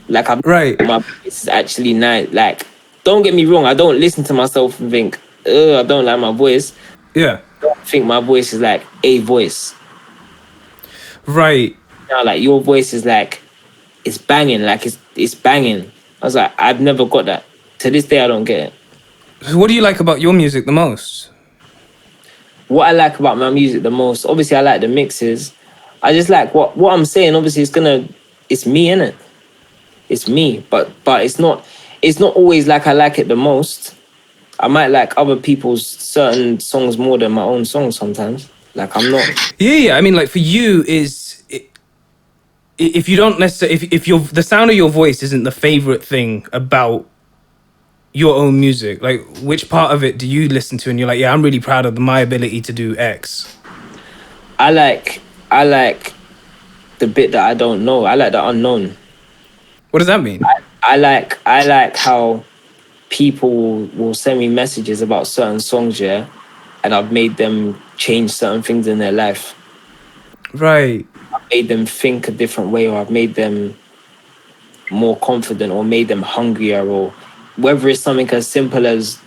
Like right. My voice is actually nice. Like, don't get me wrong, I don't listen to myself and think, I don't like my voice. Yeah. I don't think my voice is like a voice. Right. Now, like your voice is like, it's banging, like it's banging. I was like, I've never got that. To this day, I don't get it. So what do you like about your music the most? What I like about my music the most, obviously I like the mixes. I just like what I'm saying, obviously it's me, innit? It's me, but it's not always like I like it the most. I might like other people's certain songs more than my own songs sometimes. Like I'm not. Yeah. I mean, like for you if you don't necessarily if the sound of your voice isn't the favorite thing about your own music, like which part of it do you listen to and you're like, yeah, I'm really proud of my ability to do X? I like the bit that I don't know. I like the unknown. What does that mean? I like how people will send me messages about certain songs, yeah, and I've made them change certain things in their life. Right. I've made them think a different way, or I've made them more confident, or made them hungrier, or whether it's something as simple as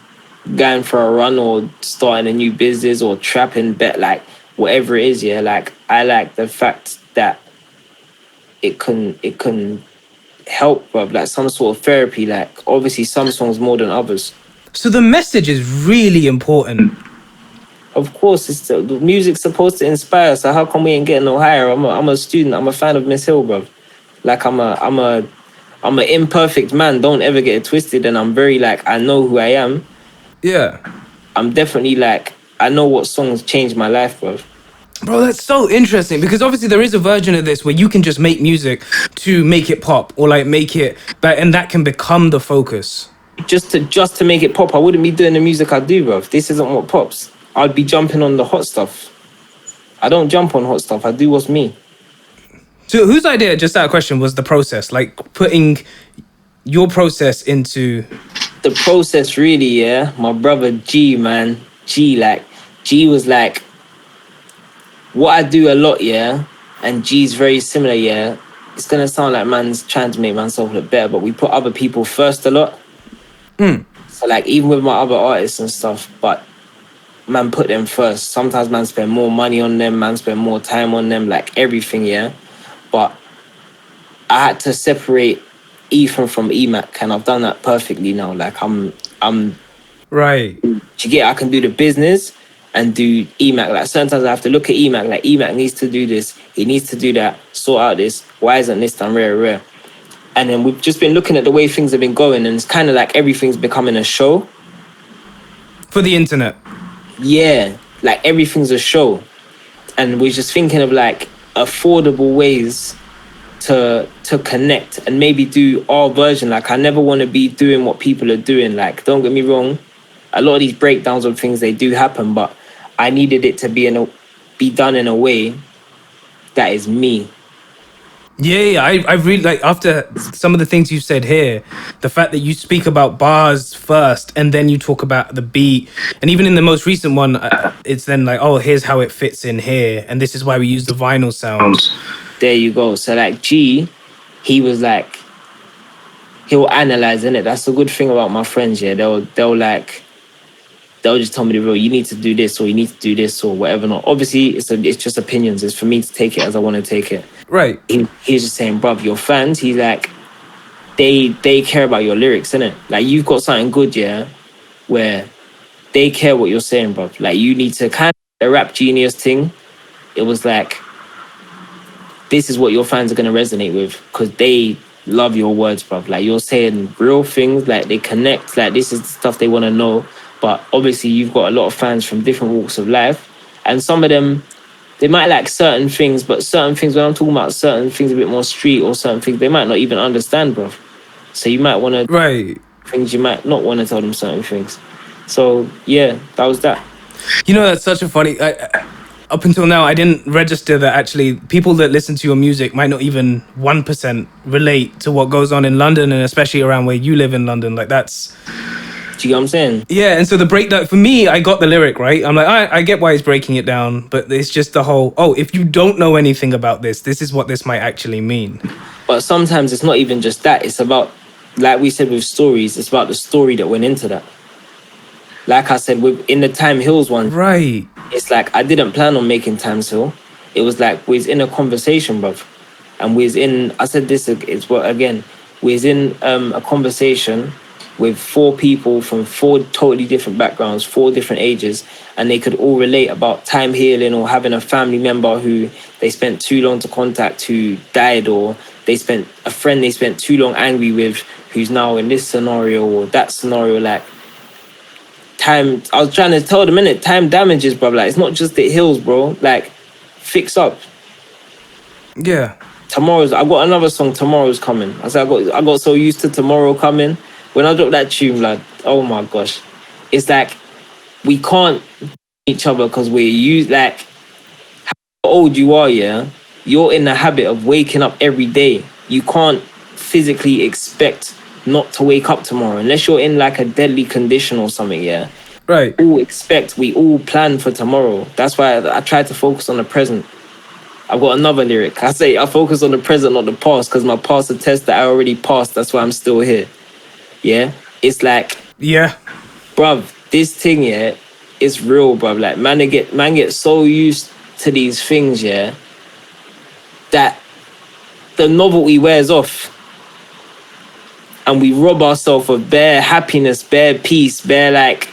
going for a run or starting a new business or trapping, bet like whatever it is, yeah. Like I like the fact that it can help, bruv, like some sort of therapy. Like obviously some songs more than others. So the message is really important. Of course, the music's supposed to inspire. So how come we ain't getting no higher? I'm a student. I'm a fan of Miss Hill, bruv. Like I'm an imperfect man. Don't ever get it twisted. And I'm very like, I know who I am. Yeah. I'm definitely like, I know what songs changed my life, bruv. Bro, that's so interesting because obviously there is a version of this where you can just make music to make it pop or like make it, and that can become the focus. Just to make it pop, I wouldn't be doing the music I do, bruv. This isn't what pops. I'd be jumping on the hot stuff. I don't jump on hot stuff. I do what's me. So whose idea, just that question, was the process? Like putting your process into... The process really, yeah. My brother G, man. G was like, what I do a lot, yeah, and G's very similar, yeah. It's gonna sound like man's trying to make myself look better, but we put other people first a lot. So like even with my other artists and stuff, but man put them first. Sometimes man spend more money on them, man spend more time on them, like everything, yeah. But I had to separate E10 from EMAC, and I've done that perfectly now. Like I'm right. Do you get? I can do the business and do EMAC. Like sometimes I have to look at EMAC, like EMAC needs to do this, he needs to do that, sort out this. Why isn't this done rare? And then we've just been looking at the way things have been going, and it's kind of like everything's becoming a show. For the internet. Yeah, like everything's a show. And we're just thinking of like affordable ways to connect and maybe do our version. Like I never want to be doing what people are doing. Like don't get me wrong, a lot of these breakdowns of things, they do happen, but I needed it to be done in a way that is me. Yeah, I really like after some of the things you said here, the fact that you speak about bars first and then you talk about the beat, and even in the most recent one, it's then like, oh, here's how it fits in here, and this is why we use the vinyl sounds. There you go. So like G, he was like, he'll analyze in it. That's the good thing about my friends. Yeah, they'll just tell me the real. You need to do this, or you need to do this, or whatever. Not obviously, it's just opinions. It's for me to take it as I want to take it. Right. He's just saying, bruv, your fans. He's like, they care about your lyrics, innit? Like you've got something good, yeah, where they care what you're saying, bruv. Like you need to kind of the rap genius thing. It was like, this is what your fans are gonna resonate with because they love your words, bruv. Like you're saying real things, like they connect. Like this is the stuff they want to know. But obviously, you've got a lot of fans from different walks of life, and some of them, they might like certain things, but certain things, when I'm talking about certain things a bit more street or certain things, they might not even understand, bro. So you might want to, Right. things you might not want to tell them certain things. So yeah, that was that. You know, that's such a funny. Up until now, I didn't register that actually people that listen to your music might not even 1% relate to what goes on in London, and especially around where you live in London. Like that's. Do you get what I'm saying? Yeah, and so the breakdown for me, I got the lyric right. I'm like, I get why he's breaking it down, but it's just the whole. Oh, if you don't know anything about this, this is what this might actually mean. But sometimes it's not even just that. It's about, like we said with stories, it's about the story that went into that. Like I said, in the Time Hills one, Right. it's like I didn't plan on making Times Hill. It was like we was in a conversation, bruv. And we was in, I said this, it's what again, we was in a conversation with 4 people from 4 totally different backgrounds, 4 different ages, and they could all relate about time healing or having a family member who they spent too long to contact who died, or a friend they spent too long angry with who's now in this scenario or that scenario. Like time, I was trying to tell them, innit, time damages, bro. Like it's not just the hills, bro. Like fix up. Yeah. I got another song, Tomorrow's Coming. I said I got so used to Tomorrow Coming. When I dropped that tune, like, oh my gosh. It's like we can't each other because we're used, like how old you are, yeah, you're in the habit of waking up every day. You can't physically expect not to wake up tomorrow unless you're in like a deadly condition or something, yeah. Right. We all plan for tomorrow. That's why I try to focus on the present. I've got another lyric. I say I focus on the present, not the past, because my past attests that I already passed. That's why I'm still here. Yeah? It's like, Yeah. bruv, this thing, yeah, it's real, bruv. Like, man get so used to these things, yeah, that the novelty wears off. And we rob ourselves of bare happiness, bare peace, bare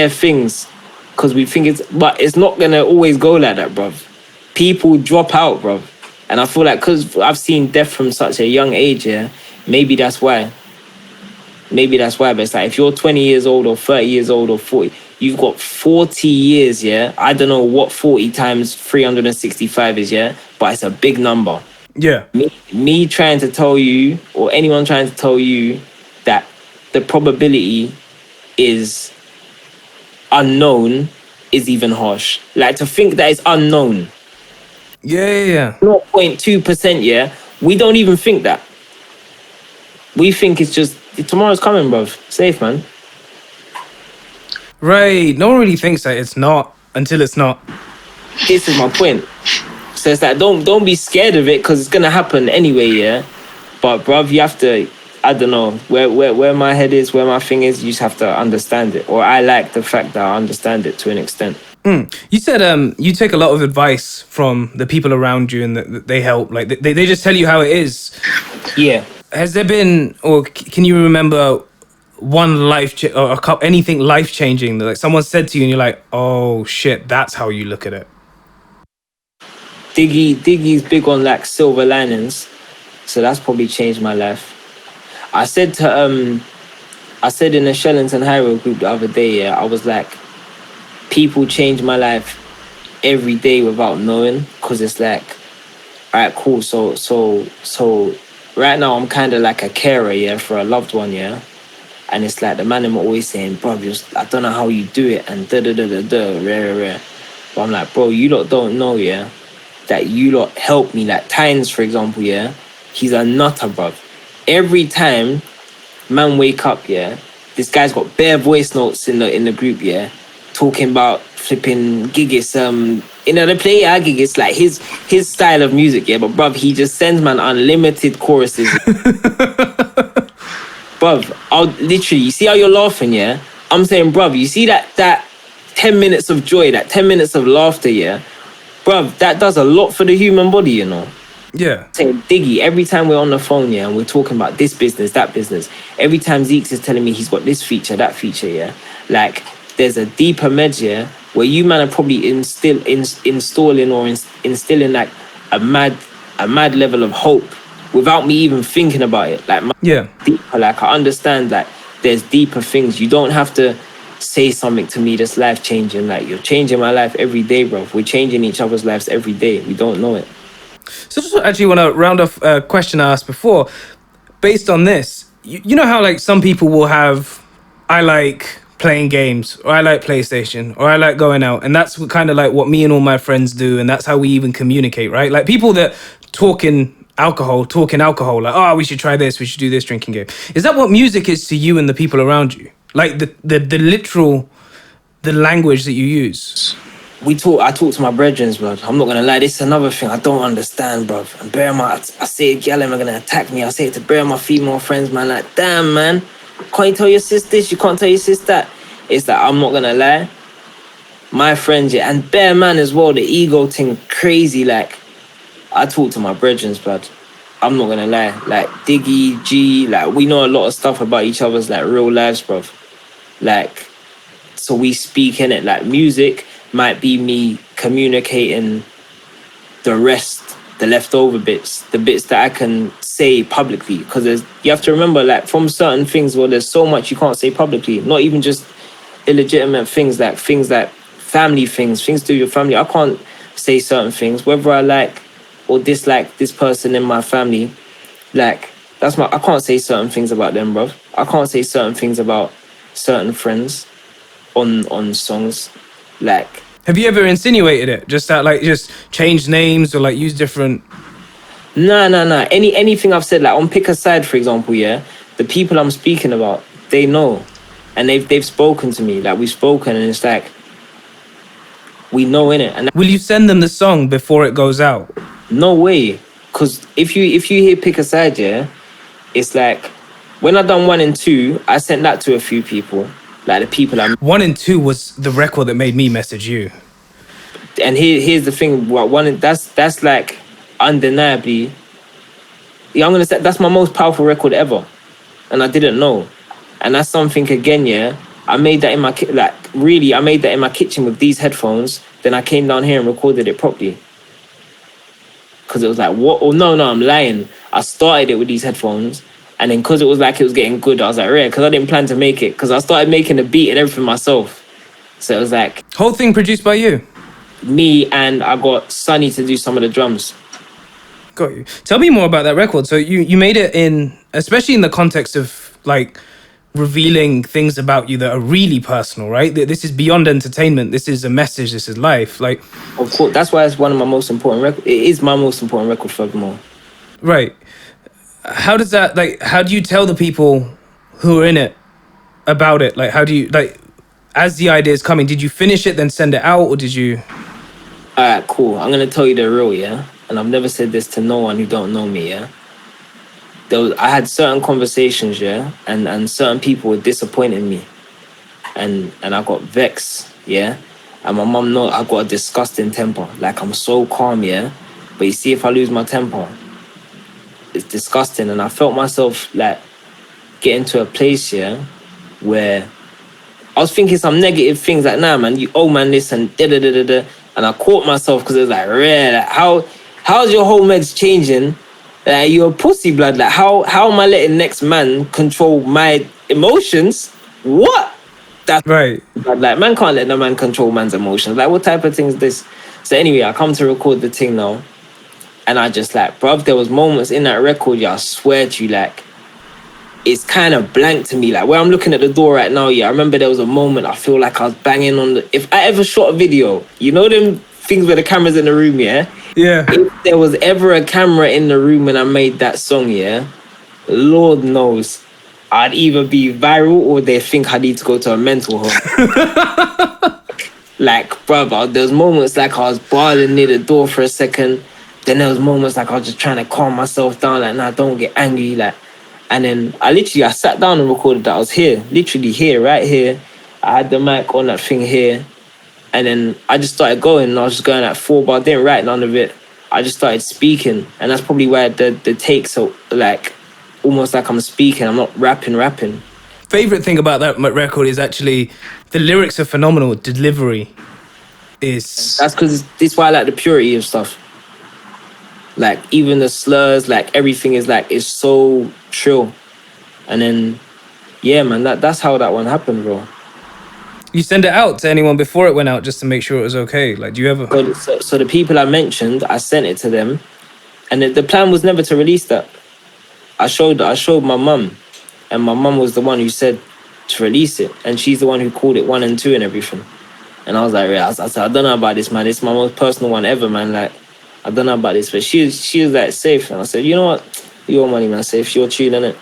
things. Because we think but it's not going to always go like that, bruv. People drop out, bruv. And I feel like because I've seen death from such a young age, yeah, maybe that's why. But it's like if you're 20 years old or 30 years old or 40, you've got 40 years, yeah? I don't know what 40 times 365 is, yeah? But it's a big number. Yeah. Me trying to tell you, or anyone trying to tell you that the probability is unknown is even harsh. Like to think that it's unknown. Yeah. 0.2%, yeah? We don't even think that. We think it's just, tomorrow's coming, bruv. Safe, man. Right. No one really thinks that it's not until it's not. This is my point. So it's like, don't be scared of it because it's going to happen anyway, yeah? But, bruv, you have to, I don't know, where my head is, where my thing is, you just have to understand it. Or I like the fact that I understand it to an extent. You said you take a lot of advice from the people around you and that they help. Like they just tell you how it is. Yeah. Has there been, or can you remember one anything life changing that like someone said to you and you're like, oh shit, that's how you look at it? Diggy's big on like silver linings, so that's probably changed my life. I said in the Shellington High Road group the other day, yeah, I was like, people change my life every day without knowing, because it's like, all right, cool. So right now I'm kind of like a carer, yeah, for a loved one, yeah. And it's like the man them are always saying, bro, I don't know how you do it, and da da da da da, rare, rare. But I'm like, bro, you lot don't know, yeah, that you lot help me. Like Tynes, for example, yeah, he's a nutter, bro. Every time man wake up, yeah, this guy's got bare voice notes in the group, yeah, talking about flipping giggis, the play giggis, like his style of music, yeah, but bruv, he just sends man unlimited choruses. Bruv, I'll literally, you see how you're laughing, yeah? I'm saying, bruv, you see that 10 minutes of joy, that 10 minutes of laughter, yeah? Bruv, that does a lot for the human body, you know? Yeah. Saying Diggy, every time we're on the phone, yeah, and we're talking about this business, that business, every time Zeeks is telling me he's got this feature, that feature, yeah, like there's a deeper meds, yeah, where you man are probably installing or instilling like a mad level of hope without me even thinking about it. Like, Yeah. deeper, like I understand that there's deeper things. You don't have to say something to me that's life changing. Like, you're changing my life every day, bro. We're changing each other's lives every day. We don't know it. So just actually want to round off a question I asked before. Based on this, you know how like some people will have, I like playing games, or I like PlayStation, or I like going out, and that's kind of like what me and all my friends do, and that's how we even communicate, right? Like people that talking alcohol, like, oh, we should try this, we should do this drinking game. Is that what music is to you and the people around you? Like the literal, the language that you use? I talk to my brethren, bro. I'm not gonna lie, this is another thing I don't understand, bro. And bear my, I say it, gal, are gonna attack me. I say it to bear my female friends, man. Like, damn, man, can't you tell your sis this? You can't tell your sis that. It's that I'm not gonna lie, my friends, yeah, and bear man as well. The ego thing, crazy. Like, I talk to my brethren, bro. I'm not gonna lie, like Diggy, G, like we know a lot of stuff about each other's like real lives, bro. Like, so we speak in it. Like, music might be me communicating the rest, the leftover bits, the bits that I can say publicly. Because you have to remember, like, from certain things, well, there's so much you can't say publicly. Not even just illegitimate things like family things to do with your family. I can't say certain things, whether I like or dislike this person in my family. Like, I can't say certain things about them, bro. I can't say certain things about certain friends on songs. Like, have you ever insinuated it? Just that, like, just change names or like use different. Nah. Anything I've said, like on Pick a Side, for example, yeah, the people I'm speaking about, they know, and they've spoken to me. Like, we've spoken, and it's like we know in it. And will you send them the song before it goes out? No way, because if you hear Pick a Side, yeah, it's like when I done 1 and 2, I sent that to a few people. Like the people 1 and 2 was the record that made me message you. And here's the thing, that's like undeniably, yeah, I'm gonna say that's my most powerful record ever, and I didn't know, and that's something again, yeah. I made that in my I made that in my kitchen with these headphones. Then I came down here and recorded it properly, because it was like, what? Oh no, I'm lying. I started it with these headphones. And then because it was getting good, I was like, rare, because I didn't plan to make it. Because I started making the beat and everything myself. So it was like... Whole thing produced by you? Me, and I got Sonny to do some of the drums. Got you. Tell me more about that record. So you made it especially in the context of, like, revealing things about you that are really personal, right? This is beyond entertainment. This is a message. This is life. Like, of course, that's why it's one of my most important records. It is my most important record, furthermore. Right. How does that, like, how do you tell the people who are in it about it? Like, how do you, like, as the idea is coming, did you finish it, then send it out, or did you? All right, cool. I'm going to tell you the real, yeah? And I've never said this to no one who don't know me, yeah? I had certain conversations, yeah? And certain people were disappointing me. And I got vexed, yeah? And my mum knows I got a disgusting temper. Like, I'm so calm, yeah? But you see, if I lose my temper, it's disgusting. And I felt myself like getting to a place here where I was thinking some negative things like, nah, man, you owe man this and da da da da da. And I caught myself because it was like, rare. Like, how's your whole meds changing? Like, you're a pussy, blood. Like, how am I letting next man control my emotions? What? That's right. Like, man can't let no man control man's emotions. Like, what type of thing is this? So anyway, I come to record the thing now. And I just like, bruv, there was moments in that record, yeah, I swear to you, like, it's kind of blank to me. Like where I'm looking at the door right now, yeah, I remember there was a moment I feel like I was banging on the. If I ever shot a video, you know them things where the camera's in the room, yeah. Yeah. If there was ever a camera in the room when I made that song, yeah, Lord knows, I'd either be viral or they think I need to go to a mental home. Like, brother, there's moments like I was bawling near the door for a second. Then there was moments like I was just trying to calm myself down, like, nah, don't get angry, like. And then I sat down and recorded that. I was here, literally here, right here. I had the mic on that thing here. And then I just started going, and I was just going at 4, but I didn't write none of it. I just started speaking, and that's probably where the takes are, like, almost like I'm speaking. I'm not rapping. Favorite thing about that record is actually the lyrics are phenomenal. Delivery is... That's because this is why I like the purity of stuff. Like, even the slurs, like, everything is, like, it's so trill. And then, yeah, man, that's how that one happened, bro. You send it out to anyone before it went out just to make sure it was okay? Like, do you ever... So the people I mentioned, I sent it to them. And the plan was never to release that. I showed my mum. And my mum was the one who said to release it. And she's the one who called it 1 and 2 and everything. And I was like, yeah, I said, I don't know about this, man. This is my most personal one ever, man. Like, I don't know about this. But she was like, safe. And I said, you know what? Your money, man. Safe. Your tune, innit?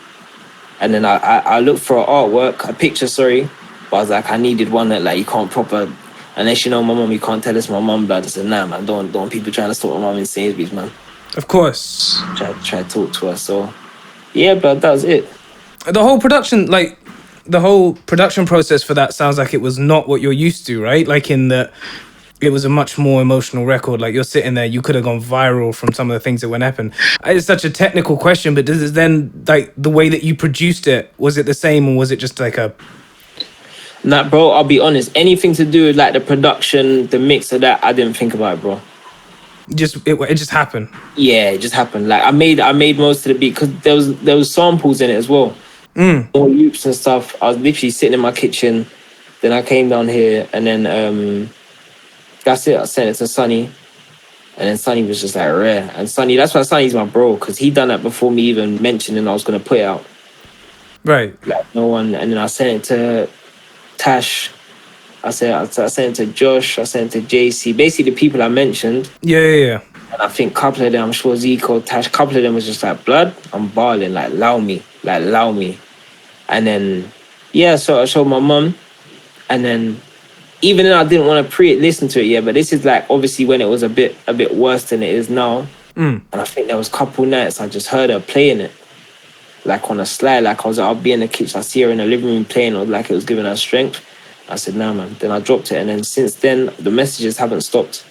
And then I looked for an artwork, a picture, sorry. But I was like, I needed one that, like, you can't proper... Unless you know my mum, you can't tell us my mum, blood. I said, nah, man. Don't want people trying to stop my mum in Sainsbury's, man. Of course. Try to talk to her. So, yeah, blood, that was it. The whole production, like, the whole production process for that sounds like it was not what you're used to, right? Like, in that it was a much more emotional record. Like, you're sitting there, you could have gone viral from some of the things that went happen. It's such a technical question, but does it then, like, the way that you produced it, was it the same, or was it just like a... Nah, bro, I'll be honest. Anything to do with, like, the production, the mix of that, I didn't think about it, bro. It just happened. Yeah, it just happened. Like, I made most of the beat because there was samples in it as well. All loops and stuff. I was literally sitting in my kitchen. Then I came down here, and then that's it. I sent it to Sonny, and then Sonny was just like rare. And Sonny, that's why Sonny's my bro, because he done that before me even mentioning I was gonna put it out. Right. Like no one. And then I sent it to Tash. I sent it to Josh. I sent it to JC. Basically, the people I mentioned. Yeah. And I think a couple of them, I'm sure Zico, Tash, a couple of them was just like, blood, I'm balling, like, allow me. And then, yeah, so I showed my mum. And then, even though I didn't want to listen to it yet, but this is like, obviously, when it was a bit worse than it is now. And I think there was a couple nights I just heard her playing it. Like, on a slide, like, I'll be in the kitchen, I see her in the living room playing, or like it was giving her strength. I said, nah, man. Then I dropped it. And then since then, the messages haven't stopped.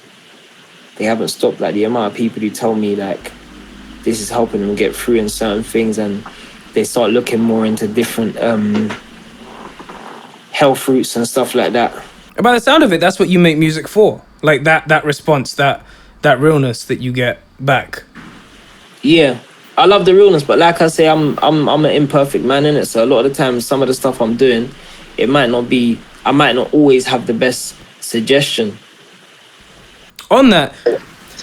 They haven't stopped. Like, the amount of people who tell me, like, this is helping them get through in certain things, and they start looking more into different health routes and stuff like that. And by the sound of it, that's what you make music for. Like, that response, that realness that you get back. Yeah. I love the realness, but like I say, I'm an imperfect man, innit? So a lot of the time, some of the stuff I'm doing, I might not always have the best suggestion. On that,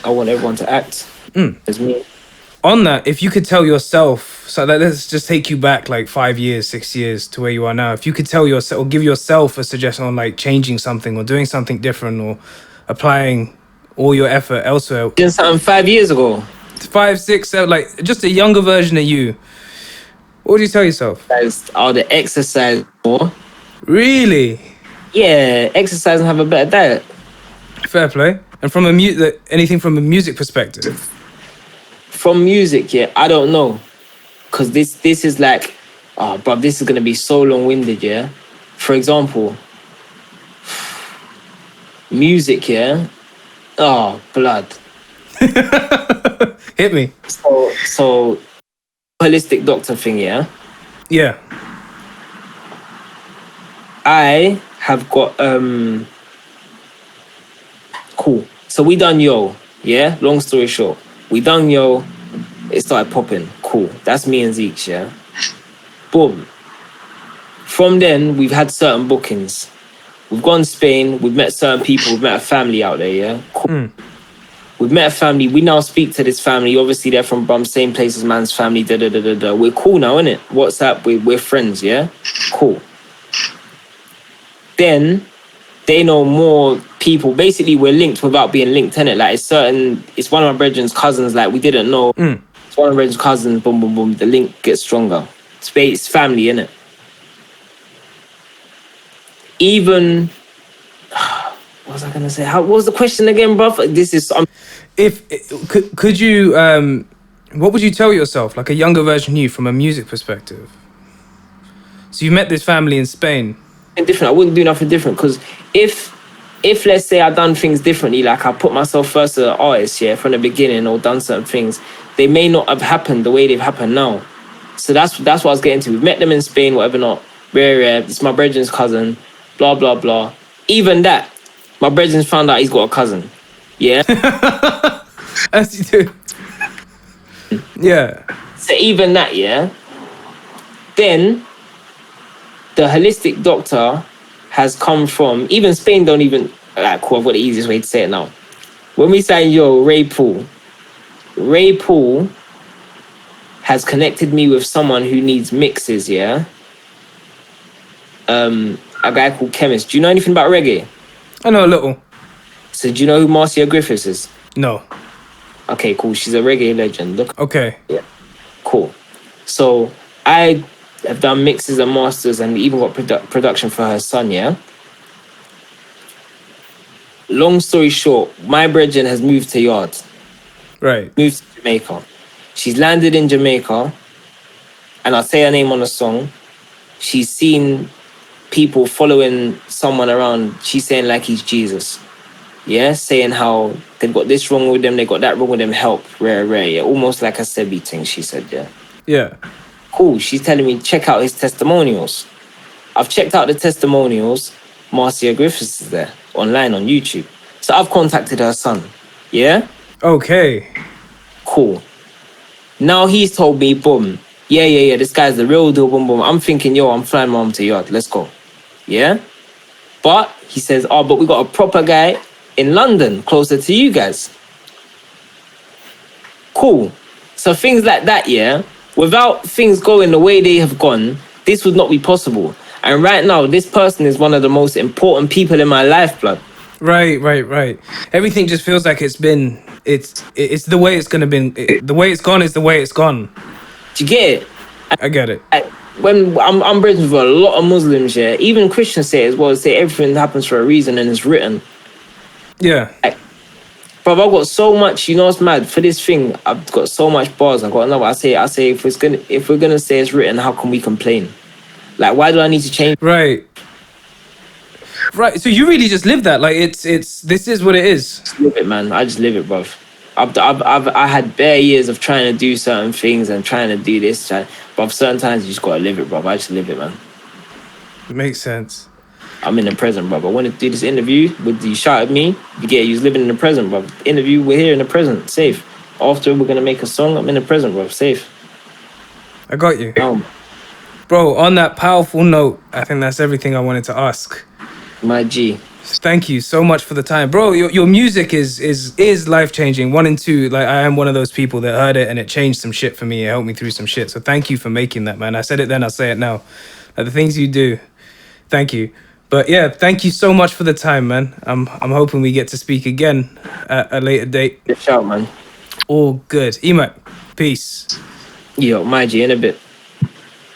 I want everyone to act as me. On that, if you could tell yourself, so let's just take you back like 5 years, 6 years to where you are now. If you could tell yourself or give yourself a suggestion on like changing something or doing something different or applying all your effort elsewhere. Doing something 5 years ago. 5, 6, 7, like just a younger version of you. What would you tell yourself? The exercise more. Really? Yeah, exercise and have a better diet. Fair play. And from anything from a music perspective? From music, yeah, I don't know. Because this is like, but this is going to be so long-winded, yeah? For example, music, yeah? Oh, blood. Hit me. So, holistic doctor thing, yeah? Yeah. I have got, cool. So we done Yo, yeah? Long story short. We done Yo, it started popping. Cool. That's me and Zeke, yeah? Boom. From then, we've had certain bookings. We've gone to Spain, we've met certain people, we've met a family out there, yeah? Cool. We've met a family. We now speak to this family. Obviously, they're from same place as man's family. Da da da da da. We're cool now, innit? WhatsApp. We're friends. Yeah, cool. Then they know more people. Basically, we're linked without being linked, innit? Like it's one of my brethren's cousins. Like we didn't know. It's one of my brethren's cousins. Boom, boom, boom. The link gets stronger. It's family, innit? Even. What was I gonna say? What was the question again, bruv? This is. Could you what would you tell yourself, like a younger version of you, from a music perspective? So you met this family in Spain. Different. I wouldn't do nothing different, because if let's say I done things differently, like I put myself first as an artist, yeah, from the beginning, or done certain things, they may not have happened the way they've happened now. So that's what I was getting to. We met them in Spain, whatever not. Rare. It's my brethren's cousin. Blah blah blah. Even that, my brethren's found out he's got a cousin. Yeah. As you do. Yeah. So even that, yeah. Then the holistic doctor has come from, even Spain don't even, cool, I've got the easiest way to say it now. When we say, yo, Ray Paul has connected me with someone who needs mixes, yeah? A guy called Chemist. Do you know anything about reggae? I know a little. So do you know who Marcia Griffiths is? No. Okay, cool. She's a reggae legend. Look. Okay. Yeah. Cool. So I have done mixes and masters and even got production for her son, yeah? Long story short, my brethren has moved to Yard. Right. Moved to Jamaica. She's landed in Jamaica, and I'll say her name on the song. She's seen people following someone around. She's saying like he's Jesus. Yeah? Saying how they've got this wrong with them, they got that wrong with them, help, rare, yeah? Almost like a Sebi thing, she said, yeah? Yeah. Cool. She's telling me, check out his testimonials. I've checked out the testimonials. Marcia Griffiths is there, online on YouTube. So I've contacted her son. Yeah? Okay. Cool. Now he's told me, boom, yeah, this guy's the real deal, boom, boom. I'm thinking, yo, I'm flying mom to Yard. Let's go. Yeah? But he says, but we got a proper guy in London, closer to you guys. Cool. So things like that, yeah? Without things going the way they have gone, this would not be possible. And right now, this person is one of the most important people in my life, blood. Right. Everything just feels like it's the way it's gonna be. The way it's gone is the way it's gone. Do you get it? I get it. When I'm bred with a lot of Muslims, yeah, even Christians say it as well, say everything happens for a reason and it's written. Yeah. Bro, I've got so much, you know what's mad? For this thing, I've got so much bars. I've got another. I say if we're gonna say it's written, how can we complain? Like, why do I need to change? Right. So you really just live that. Like it's this is what it is. Just live it, man. I just live it, bro. I had bare years of trying to do certain things and trying to do this, but certain times you just gotta live it, bro. I just live it, man. It makes sense. I'm in the present, bro. I wanted to do this interview. With you shot at me, you was living in the present, bro. Interview, we're here in the present, safe. After we're gonna make a song, I'm in the present, bro, safe. I got you. Bro, on that powerful note, I think that's everything I wanted to ask. My G. Thank you so much for the time. Bro, your music is life-changing. 1 and 2, like I am one of those people that heard it and it changed some shit for me. It helped me through some shit. So thank you for making that, man. I said it then, I'll say it now. Like the things you do, thank you. But yeah, thank you so much for the time, man. I'm hoping we get to speak again at a later date. Good shout, man. All good. Emac, peace. Yo, my G, in a bit.